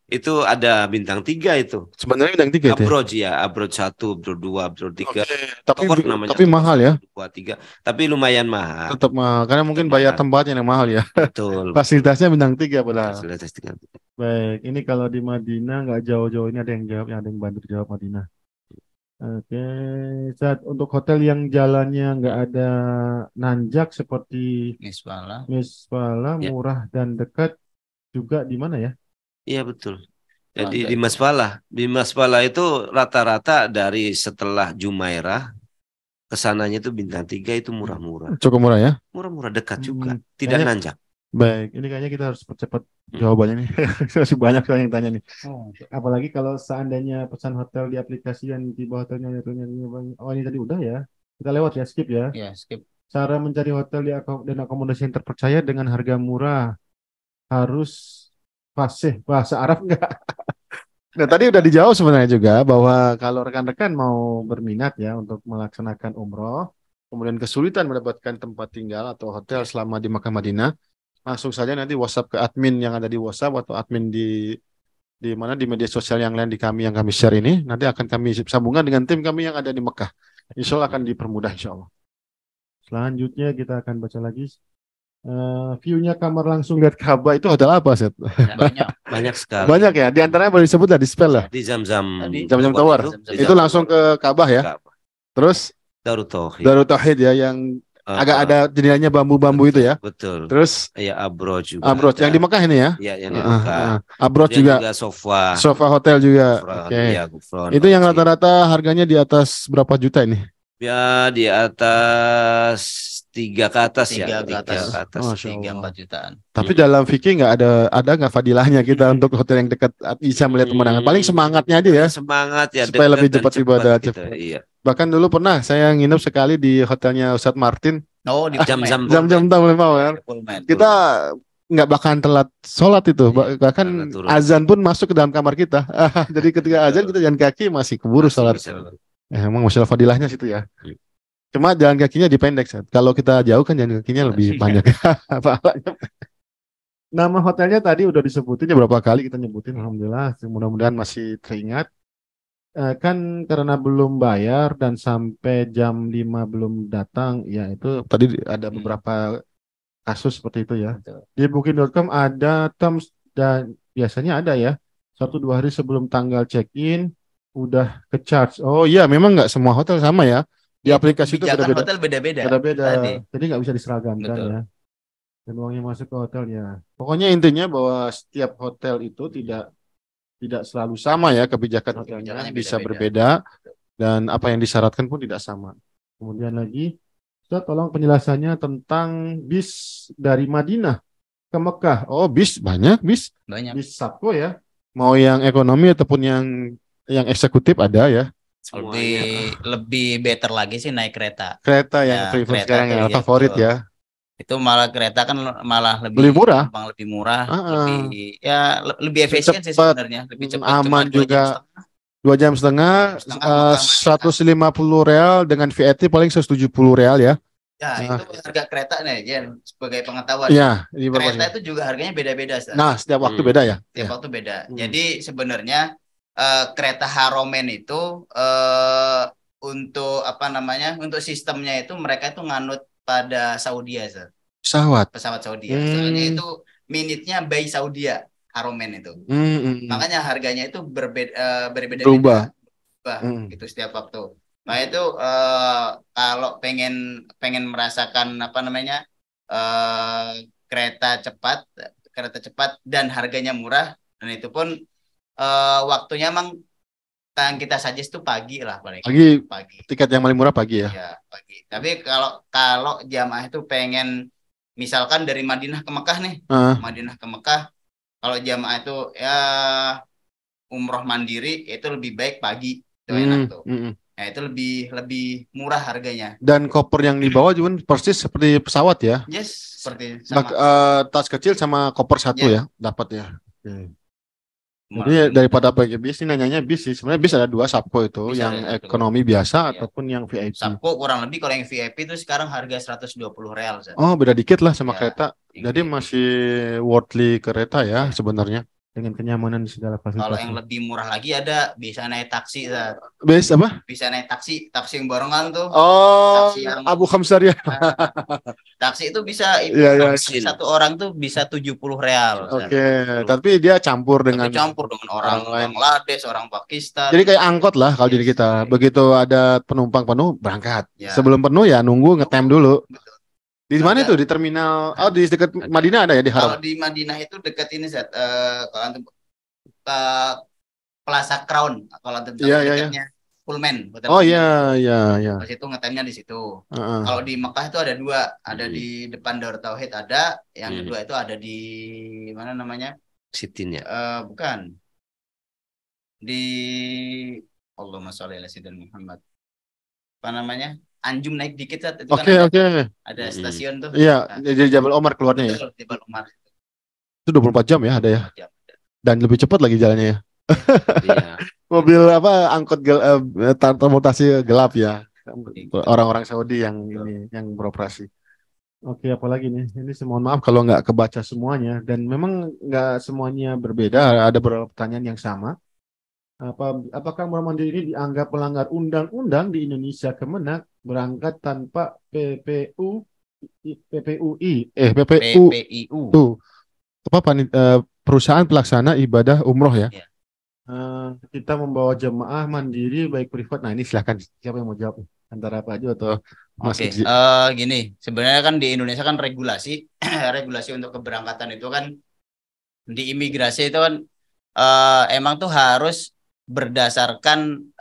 Itu ada bintang 3 itu. Sebenarnya bintang 3 itu. Abroj ya, Abroj 1, Abroj 2, Abroj 3. Tapi mahal ya. 2, 3. Tapi lumayan mahal. Tetap mahal karena mungkin bayar tempatnya yang mahal ya. Betul. Fasilitasnya bintang 3 padahal. Fasilitas 3. Baik, ini kalau di Madinah nggak jauh-jauh, ini ada yang jawab, ada yang bantu jawab Madinah. Oke, untuk hotel yang jalannya nggak ada nanjak seperti Misfala, murah dan dekat juga di mana ya? Iya betul. Jadi di Masfala itu rata-rata dari setelah Jumairah kesananya itu bintang 3 itu murah-murah. Cukup murah ya? Murah-murah, dekat juga, tidak nanjak. Baik, ini kayaknya kita harus percepat jawabannya nih. Masih banyak yang tanya nih. Apalagi kalau seandainya pesan hotel di aplikasi dan tiba hotelnya. Oh ini tadi udah ya. Kita lewat ya, skip ya. Ya, skip. Cara mencari hotel dan akomodasi yang terpercaya dengan harga murah harus fasih bahasa Arab enggak? Nah, tadi udah dijawab sebenarnya juga bahwa kalau rekan-rekan mau berminat ya untuk melaksanakan umroh, kemudian kesulitan mendapatkan tempat tinggal atau hotel selama di Makkah Madinah, langsung saja nanti WhatsApp ke admin yang ada di WhatsApp atau admin di mana di media sosial yang lain di kami yang kami share ini, nanti akan kami sambungkan dengan tim kami yang ada di Mekah. Insya Allah akan dipermudah insya Allah. Selanjutnya kita akan baca lagi. View-nya kamar langsung lihat Ka'bah itu hotel apa, Set? Banyak sekali. Banyak ya. Di antaranya boleh disebut lah, di spell lah. Di Zam-Zam Tower. Itu langsung ke Ka'bah ya. Terus Darut Tauhid ya, yang agak ada jendelanya bambu-bambu itu ya. Betul. Terus ya Abroj juga. Abroj yang di Mekah ini ya. Iya, yang di Mekah. Abroj juga Sofa Hotel juga. Oke. Itu yang rata-rata harganya di atas berapa juta ini? Ya di atas 3 ke atas ya. 3 ke atas. 3-4 jutaan. Tapi dalam fikih nggak ada nggak fadilahnya kita untuk hotel yang dekat bisa melihat pemandangan. Paling semangatnya aja ya. Semangat ya. Supaya lebih cepat ibadah. Gitu, iya. Bahkan dulu pernah saya nginep sekali di hotelnya Ustadz Martin. Oh, di Jam-jam Power. Kita nggak bakalan telat sholat itu. Bahkan azan pun masuk ke dalam kamar kita. Jadi ketika azan kita jalan kaki masih keburu sholat. Emang masalah fadilahnya situ ya. Cuma jalan kakinya dipendek. Kalau kita jauh kan jalan kakinya lebih panjang. Nama hotelnya tadi udah disebutin ya, berapa kali kita nyebutin. Alhamdulillah, mudah-mudahan masih teringat. Kan karena belum bayar dan sampai jam 5 belum datang, ya itu tadi ada beberapa kasus seperti itu ya. Di booking.com ada terms dan biasanya ada ya 1-2 hari sebelum tanggal check-in udah ke charge. Oh iya, memang nggak semua hotel sama ya. Di aplikasi itu beda-beda. Hotel beda-beda. Jadi nggak bisa diseragamkan ya. Dan uangnya masuk ke hotel ya. Pokoknya intinya bahwa setiap hotel itu tidak selalu sama ya, kebijakan hotelnya bisa berbeda dan apa yang disyaratkan pun tidak sama. Kemudian lagi, Ustaz tolong penjelasannya tentang bis dari Madinah ke Mekah. Oh, bis banyak. Bis Sabko ya. Mau yang ekonomi ataupun yang eksekutif ada ya. Lebih better lagi sih naik kereta. Kereta yang prefer sekarang yang favorit ya. Itu malah kereta kan malah lebih murah. Lebih efisien sih sebenarnya, lebih cepat, aman juga. 2,5 jam, 150 real dengan VAT paling 170 real ya. Ya, itu harga kereta nih, Jen, sebagai pengetahuan. Iya, Kereta itu juga harganya beda-beda. Nah, setiap waktu beda ya. Setiap waktu beda. Jadi sebenarnya kereta Haromen itu untuk apa namanya? Untuk sistemnya itu mereka itu nganut pada Saudi ya, pesawat Saudi. Soalnya itu minitnya by Saudi Haromen itu. Makanya harganya itu berbeda-beda. Gitu setiap waktu. Nah itu kalau pengen merasakan apa namanya kereta cepat dan harganya murah, dan itu pun waktunya emang yang kita suggest tuh pagi lah paling. Pagi. Tiket yang paling murah pagi ya. Iya pagi. Tapi kalau jamaah itu pengen misalkan dari Madinah ke Mekah nih, Madinah ke Mekah, kalau jamaah itu ya umroh mandiri itu lebih baik pagi. Itu enak tuh. Nah, itu lebih murah harganya. Dan koper yang dibawa juga persis seperti pesawat ya? Yes, seperti sama. Tas kecil sama koper satu ya, dapat ya. Jadi daripada pakai bis, ini nanyanya bis sih. Sebenarnya bis ada 2 Sabco itu, bis yang ekonomi biasa ataupun yang VIP. Sabco kurang lebih kalau yang VIP itu sekarang harga 120 real. Oh, beda dikit lah sama kereta. Jadi masih worthly kereta ya sebenarnya. Dengan kenyamanan di segala fasilitas. Kalau yang lebih murah lagi ada bisa naik taksi. Bis apa? Bisa naik taksi yang barengan tuh. Oh, yang Abu Khamsar ya. Taksi itu bisa satu orang tuh bisa 70 real. Oke, tapi dia campur dengan orang Bangladesh, orang Pakistan. Jadi kayak angkot lah kalau di kita. Begitu ada penumpang penuh berangkat. Sebelum penuh ya nunggu ngetem dulu. Betul. Di mana itu? Di terminal? Oh, di dekat Madinah ada ya di Haram? Kalau di Madinah itu dekat ini kalau Plaza Crown. Kalau dekatnya Pullman. Oh iya. Pas itu ngetemnya di situ. Kalau di Mekah itu ada 2, ada di depan Darut Tauhid ada, yang kedua itu ada di mana namanya? Sitin ya? Bukan. Di Allahumma sholli ala sayyidina Muhammad. Apa namanya? Anjum naik dikit itu kan ada stasiun tuh. Iya, jadi Jabal Omar keluarnya ya. Jabal Omar. Itu 24 jam ya ada ya. Dan lebih cepat lagi jalannya ya. Iya. Mobil angkot transportasi gelap ya. Orang-orang Saudi yang ini yang beroperasi. Oke, apalagi nih? Ini mohon maaf kalau nggak kebaca semuanya dan memang nggak semuanya berbeda. Ada beberapa pertanyaan yang sama. Apakah umroh mandiri ini dianggap melanggar undang-undang di Indonesia Kemenak berangkat tanpa PPU perusahaan pelaksana ibadah umroh ya? Kita membawa jemaah mandiri baik privat. Nah ini silahkan siapa yang mau jawab antara Pak Jo atau Mas Iji? Gini sebenarnya kan di Indonesia kan regulasi untuk keberangkatan itu kan di imigrasi itu kan emang tuh harus berdasarkan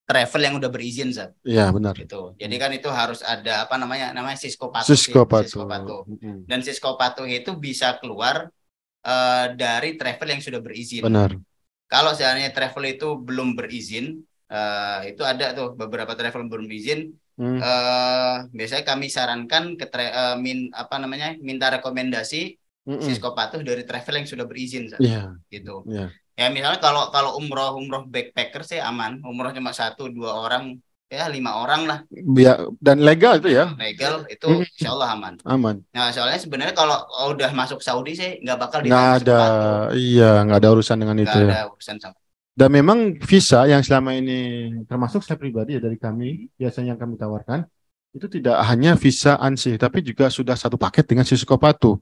travel yang udah berizin, Iya benar. Gitu. Jadi kan itu harus ada apa namanya Sisko Patuh. Dan Sisko Patuh itu bisa keluar dari travel yang sudah berizin. Benar. Kalau seandainya travel itu belum berizin, itu ada tuh beberapa travel belum berizin. Biasanya kami sarankan ke minta rekomendasi Sisko Patuh dari travel yang sudah berizin, gitu. Ya misalnya kalau umroh backpacker sih aman, umroh cuma 1-2 orang, ya 5 orang lah. Dan legal itu ya? Legal itu insya Allah aman. Nah soalnya sebenarnya kalau udah masuk Saudi sih nggak bakal nggak ada urusan dengan itu. Nggak ada urusan sama. Dan memang visa yang selama ini termasuk saya pribadi ya dari kami biasanya yang kami tawarkan itu tidak hanya visa ANSI tapi juga sudah satu paket dengan Sisko Patuh.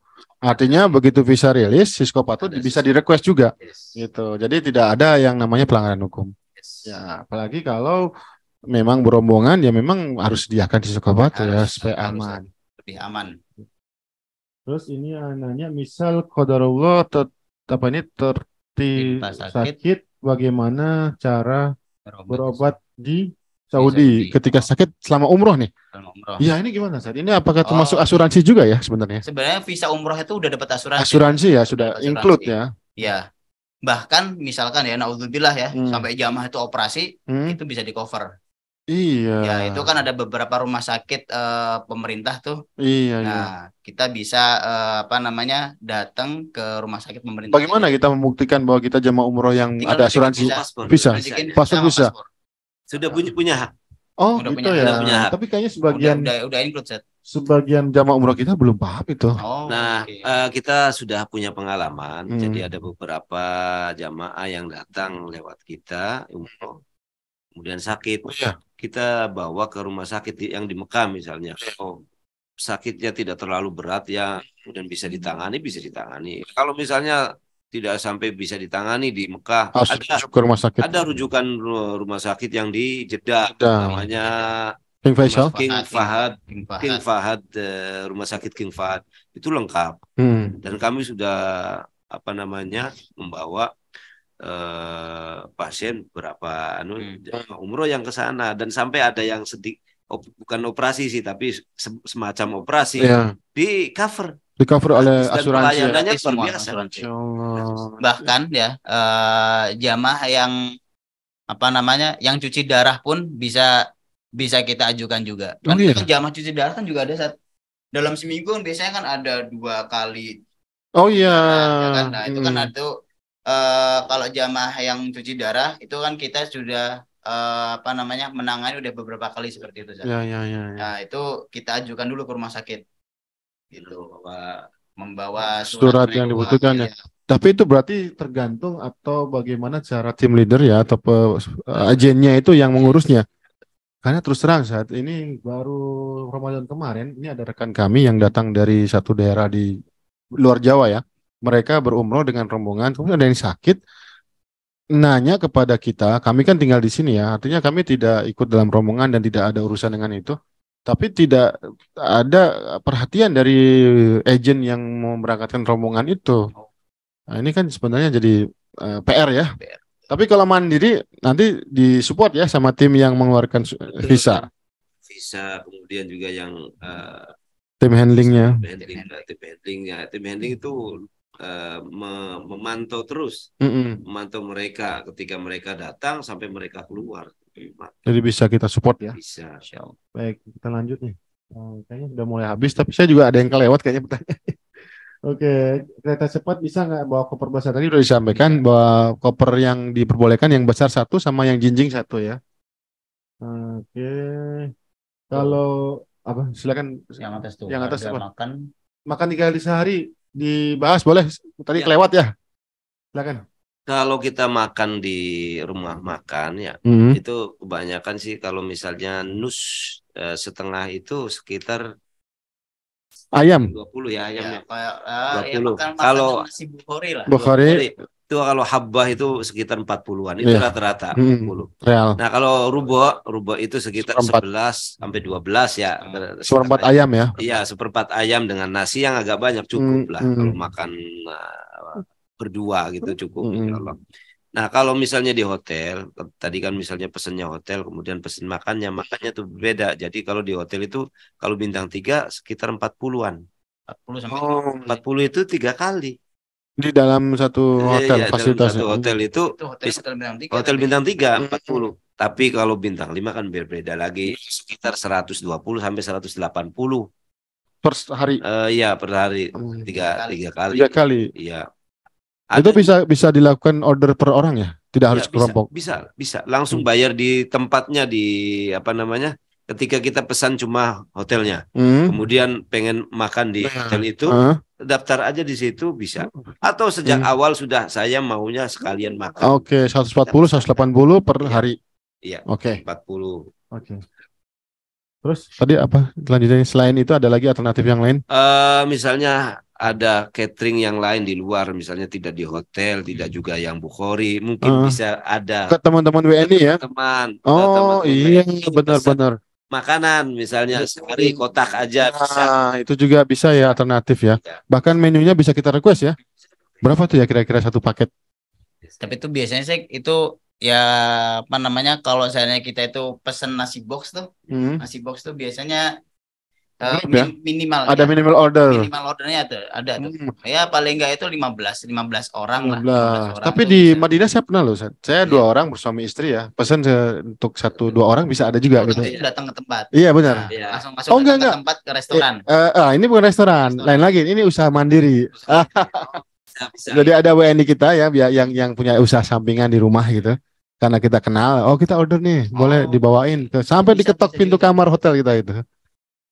Artinya begitu visa rilis, Sisko Patuh bisa di-request juga. Gitu. Jadi tidak ada yang namanya pelanggaran hukum. Ya, apalagi kalau memang berombongan ya memang harus sediakan Sisko Patuh ya supaya aman. Lebih aman. Terus ini nanya misal qadarullah sakit bagaimana cara berobat di Saudi ketika sakit selama umroh nih. Iya ini gimana saat ini apakah termasuk asuransi juga ya sebenarnya? Sebenarnya visa umroh itu udah dapat asuransi. Asuransi ya sudah include ya. Iya. Bahkan misalkan ya naudzubillah ya sampai jamaah itu operasi itu bisa di cover. Iya. Ya itu kan ada beberapa rumah sakit pemerintah tuh. Iya. Kita bisa datang ke rumah sakit pemerintah. Bagaimana kita membuktikan bahwa kita jamaah umroh yang ada asuransi? Bisa. Paspor bisa. Sudah punya hak. Oh Udah gitu punya ya. Udah punya hak. Tapi kayaknya sebagian udah include set. sebagian jamaah umroh kita belum paham itu. Oh, Nah, oke. kita sudah punya pengalaman. Jadi Hmm. ada beberapa jamaah yang datang lewat kita umroh, kemudian sakit. Oh iya. Kita bawa ke rumah sakit yang di Mekah misalnya. Oh, sakitnya tidak terlalu berat ya, kemudian bisa ditangani. Kalau misalnya tidak sampai bisa ditangani di Mekah, Harus rujuk ke rumah sakit. ada rujukan rumah sakit yang di Jeddah, Jeddah. namanya King Faisal. King Fahad, rumah sakit King Fahad itu lengkap. Dan kami sudah membawa pasien berapa umroh yang ke sana, dan sampai ada yang bukan operasi sih, tapi semacam operasi di cover oleh dan asuransi. pelayanannya luar biasa. Bahkan ya jamaah yang yang cuci darah pun bisa kita ajukan juga. Kan jamaah cuci darah kan juga ada saat dalam seminggu biasanya kan ada 2 kali. Oh iya. Ya kan? Nah itu kan itu kalau jamaah yang cuci darah itu kan kita sudah menangani udah beberapa kali seperti itu. Ya. Nah itu kita ajukan dulu ke rumah sakit gitu, membawa surat yang dibutuhkan ya. Tapi itu berarti tergantung atau bagaimana cara tim leader ya atau agennya itu yang mengurusnya. Karena terus terang saat ini baru Ramadan kemarin ini ada rekan kami yang datang dari satu daerah di luar Jawa ya. Mereka berumroh dengan rombongan, kemudian ada yang sakit, nanya kepada kita, kami kan tinggal di sini ya, artinya kami tidak ikut dalam rombongan dan tidak ada urusan dengan itu, tapi tidak ada perhatian dari agen yang mau memberangkatkan rombongan itu. Nah, ini kan sebenarnya jadi PR ya. Tapi kalau mandiri nanti disupport ya sama tim yang mengeluarkan visa. Kemudian juga yang tim handlingnya. Tim handling itu memantau terus, memantau mereka ketika mereka datang sampai mereka keluar. Jadi bisa kita support ya. Bisa. Baik, kita lanjut nih. Kayaknya sudah mulai habis, tapi saya juga ada yang kelewat kayaknya pertanyaan. Oke, kereta cepat bisa nggak bawa koper besar? Tadi sudah disampaikan bahwa koper yang diperbolehkan yang besar 1 sama yang jinjing 1 ya. Oke, kalau apa? Silakan. Yang atas tuh. Yang atas apa? Makan 3 kali sehari dibahas boleh. Tadi kelewat ya. Silakan. Kalau kita makan di rumah makan ya, itu kebanyakan sih kalau misalnya nus setengah itu sekitar ayam 20 ya ayamnya. Ya, 20. Kalau nasi Bukhari lah. Bukhari itu kalau habbah itu sekitar 40-an itu rata-rata 40. Real. Nah, kalau rubo itu sekitar 11 sampai 12 ya. Seperempat ayam ya. Iya, seperempat ayam dengan nasi yang agak banyak cukup lah kalau makan berdua gitu cukup insyaallah. Nah, kalau misalnya di hotel, tadi kan misalnya pesennya hotel, kemudian pesen makannya tuh beda. Jadi kalau di hotel itu, kalau bintang 3 sekitar 40-an. 40 itu 3 kali. Di dalam satu hotel, fasilitas. Dalam satu hotel itu, hotel bintang 3, 40. Tapi kalau bintang 5 kan berbeda lagi, sekitar 120 sampai 180. Per hari? Iya, per hari. 3 kali. 3 kali? Iya. Itu bisa dilakukan order per orang ya? Tidak harus kelompok? Bisa. Langsung bayar di tempatnya ketika kita pesan cuma hotelnya. Kemudian pengen makan di hotel itu, daftar aja di situ bisa. Atau sejak awal sudah saya maunya sekalian makan. Oke, 140, 180 per hari. Iya. Oke. 40. Oke. Terus tadi apa selanjutnya selain itu ada lagi alternatif yang lain? Misalnya ada catering yang lain di luar, misalnya tidak di hotel, tidak juga yang Bukhari, mungkin bisa ada ke teman-teman WNI ya. Teman. Iya benar-benar. Makanan misalnya sehari kotak aja bisa. Itu juga bisa ya alternatif ya. Bahkan menunya bisa kita request ya. Berapa tuh ya kira-kira satu paket? Tapi itu biasanya sih itu ya kalau misalnya kita itu pesen nasi box tuh, nasi box tuh biasanya minimal ada minimal order. Minimal ordernya ada tuh. Ya paling enggak itu 15 orang 15 lah. 15 orang. Tapi di Madinah saya pernah loh, saya 2 orang bersuami istri ya. Pesan untuk 1-2 orang bisa ada juga gitu. Datang ke tempat. Iya benar. Langsung masuk ke tempat ke restoran. Ini bukan restoran, lain lagi. Ini usaha mandiri. Bisa. Jadi ada WNI kita ya yang punya usaha sampingan di rumah gitu. karena kita kenal, oh kita order nih, boleh dibawain sampai diketok pintu kamar hotel kita itu.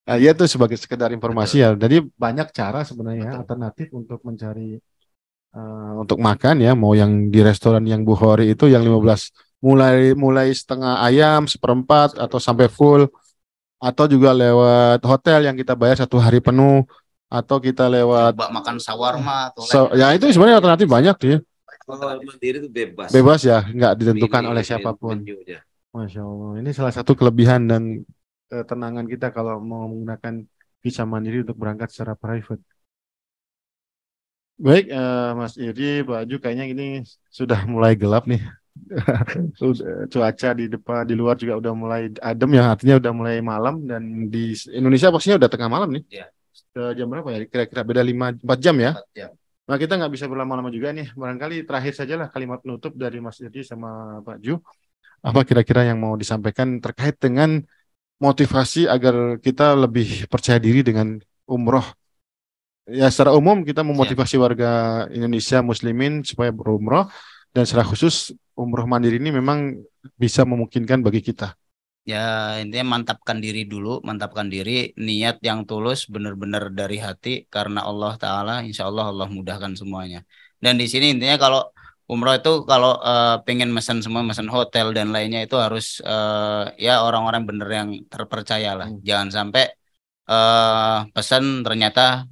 Nah, ya itu sebagai sekedar informasi ya. Jadi banyak cara sebenarnya alternatif untuk mencari untuk makan ya, mau yang di restoran yang Bukhari itu yang 15 mulai setengah ayam, seperempat atau sampai full, atau juga lewat hotel yang kita bayar 1 hari penuh, atau kita lewat makan shawarma atau ya itu sebenarnya alternatif banyak dia. Kalau mandiri itu bebas. Bebas ya, nggak ditentukan oleh siapapun. Masya Allah, ini salah satu kelebihan dan ketenangan kita kalau mau menggunakan visa mandiri untuk berangkat secara private. Baik, Mas Iri, Pak Aju, kayaknya ini sudah mulai gelap nih. Cuaca di depan, di luar juga udah mulai adem ya, artinya udah mulai malam, dan di Indonesia pastinya udah tengah malam nih. Ya. Jam berapa ya? Kira-kira beda 4 jam ya? 4 jam. Nah, kita nggak bisa berlama-lama juga nih. Barangkali terakhir sajalah kalimat penutup dari Mas Iri sama Pak Ju. Apa kira-kira yang mau disampaikan terkait dengan motivasi agar kita lebih percaya diri dengan umroh? Ya, secara umum kita memotivasi warga Indonesia muslimin supaya berumroh, dan secara khusus umroh mandiri ini memang bisa memungkinkan bagi kita. Ya, intinya mantapkan diri dulu, mantapkan diri, niat yang tulus benar-benar dari hati karena Allah Ta'ala, insya Allah Allah mudahkan semuanya. Dan di sini intinya kalau umroh itu kalau pengen mesen semua, mesen hotel dan lainnya itu harus ya orang-orang bener yang terpercaya lah. Jangan sampai pesan ternyata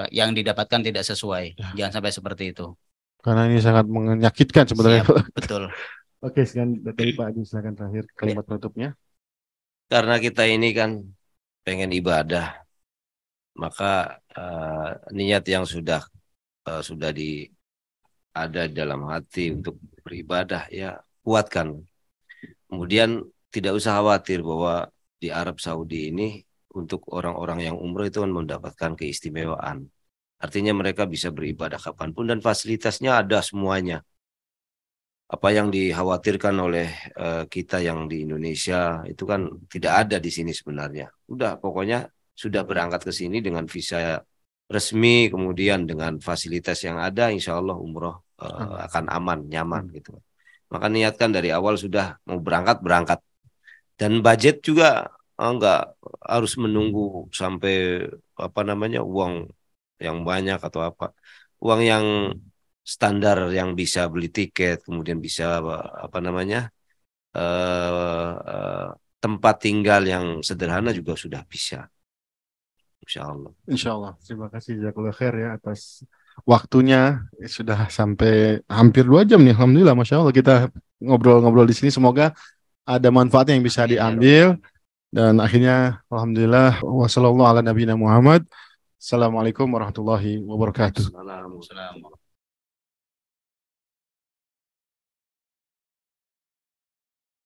yang didapatkan tidak sesuai. Jangan sampai seperti itu. Karena ini sangat menyakitkan sebenarnya. Siap, betul. Oke, sekian dari Pak Adi, silakan terakhir kalimat penutupnya. Karena kita ini kan pengen ibadah, maka niat yang sudah ada dalam hati untuk beribadah ya kuatkan. Kemudian tidak usah khawatir bahwa di Arab Saudi ini untuk orang-orang yang umroh itu mendapatkan keistimewaan. Artinya mereka bisa beribadah kapanpun dan fasilitasnya ada semuanya. Apa yang dikhawatirkan oleh kita yang di Indonesia itu kan tidak ada di sini sebenarnya. Udah pokoknya sudah berangkat ke sini dengan visa resmi, kemudian dengan fasilitas yang ada, insya Allah umroh akan aman, nyaman gitu. Maka niatkan dari awal sudah mau berangkat. Dan budget juga enggak harus menunggu sampai uang yang banyak atau apa. Uang yang standar yang bisa beli tiket, kemudian bisa tempat tinggal yang sederhana juga sudah bisa. Insya Allah. Insya Allah. Terima kasih jazakallahu khair ya atas waktunya. Sudah sampai hampir 2 jam nih. Alhamdulillah, Masya Allah kita ngobrol-ngobrol di sini. Semoga ada manfaatnya yang bisa diambil. Dan akhirnya alhamdulillah wassalamualaikum warahmatullahi wabarakatuh. Assalamualaikum.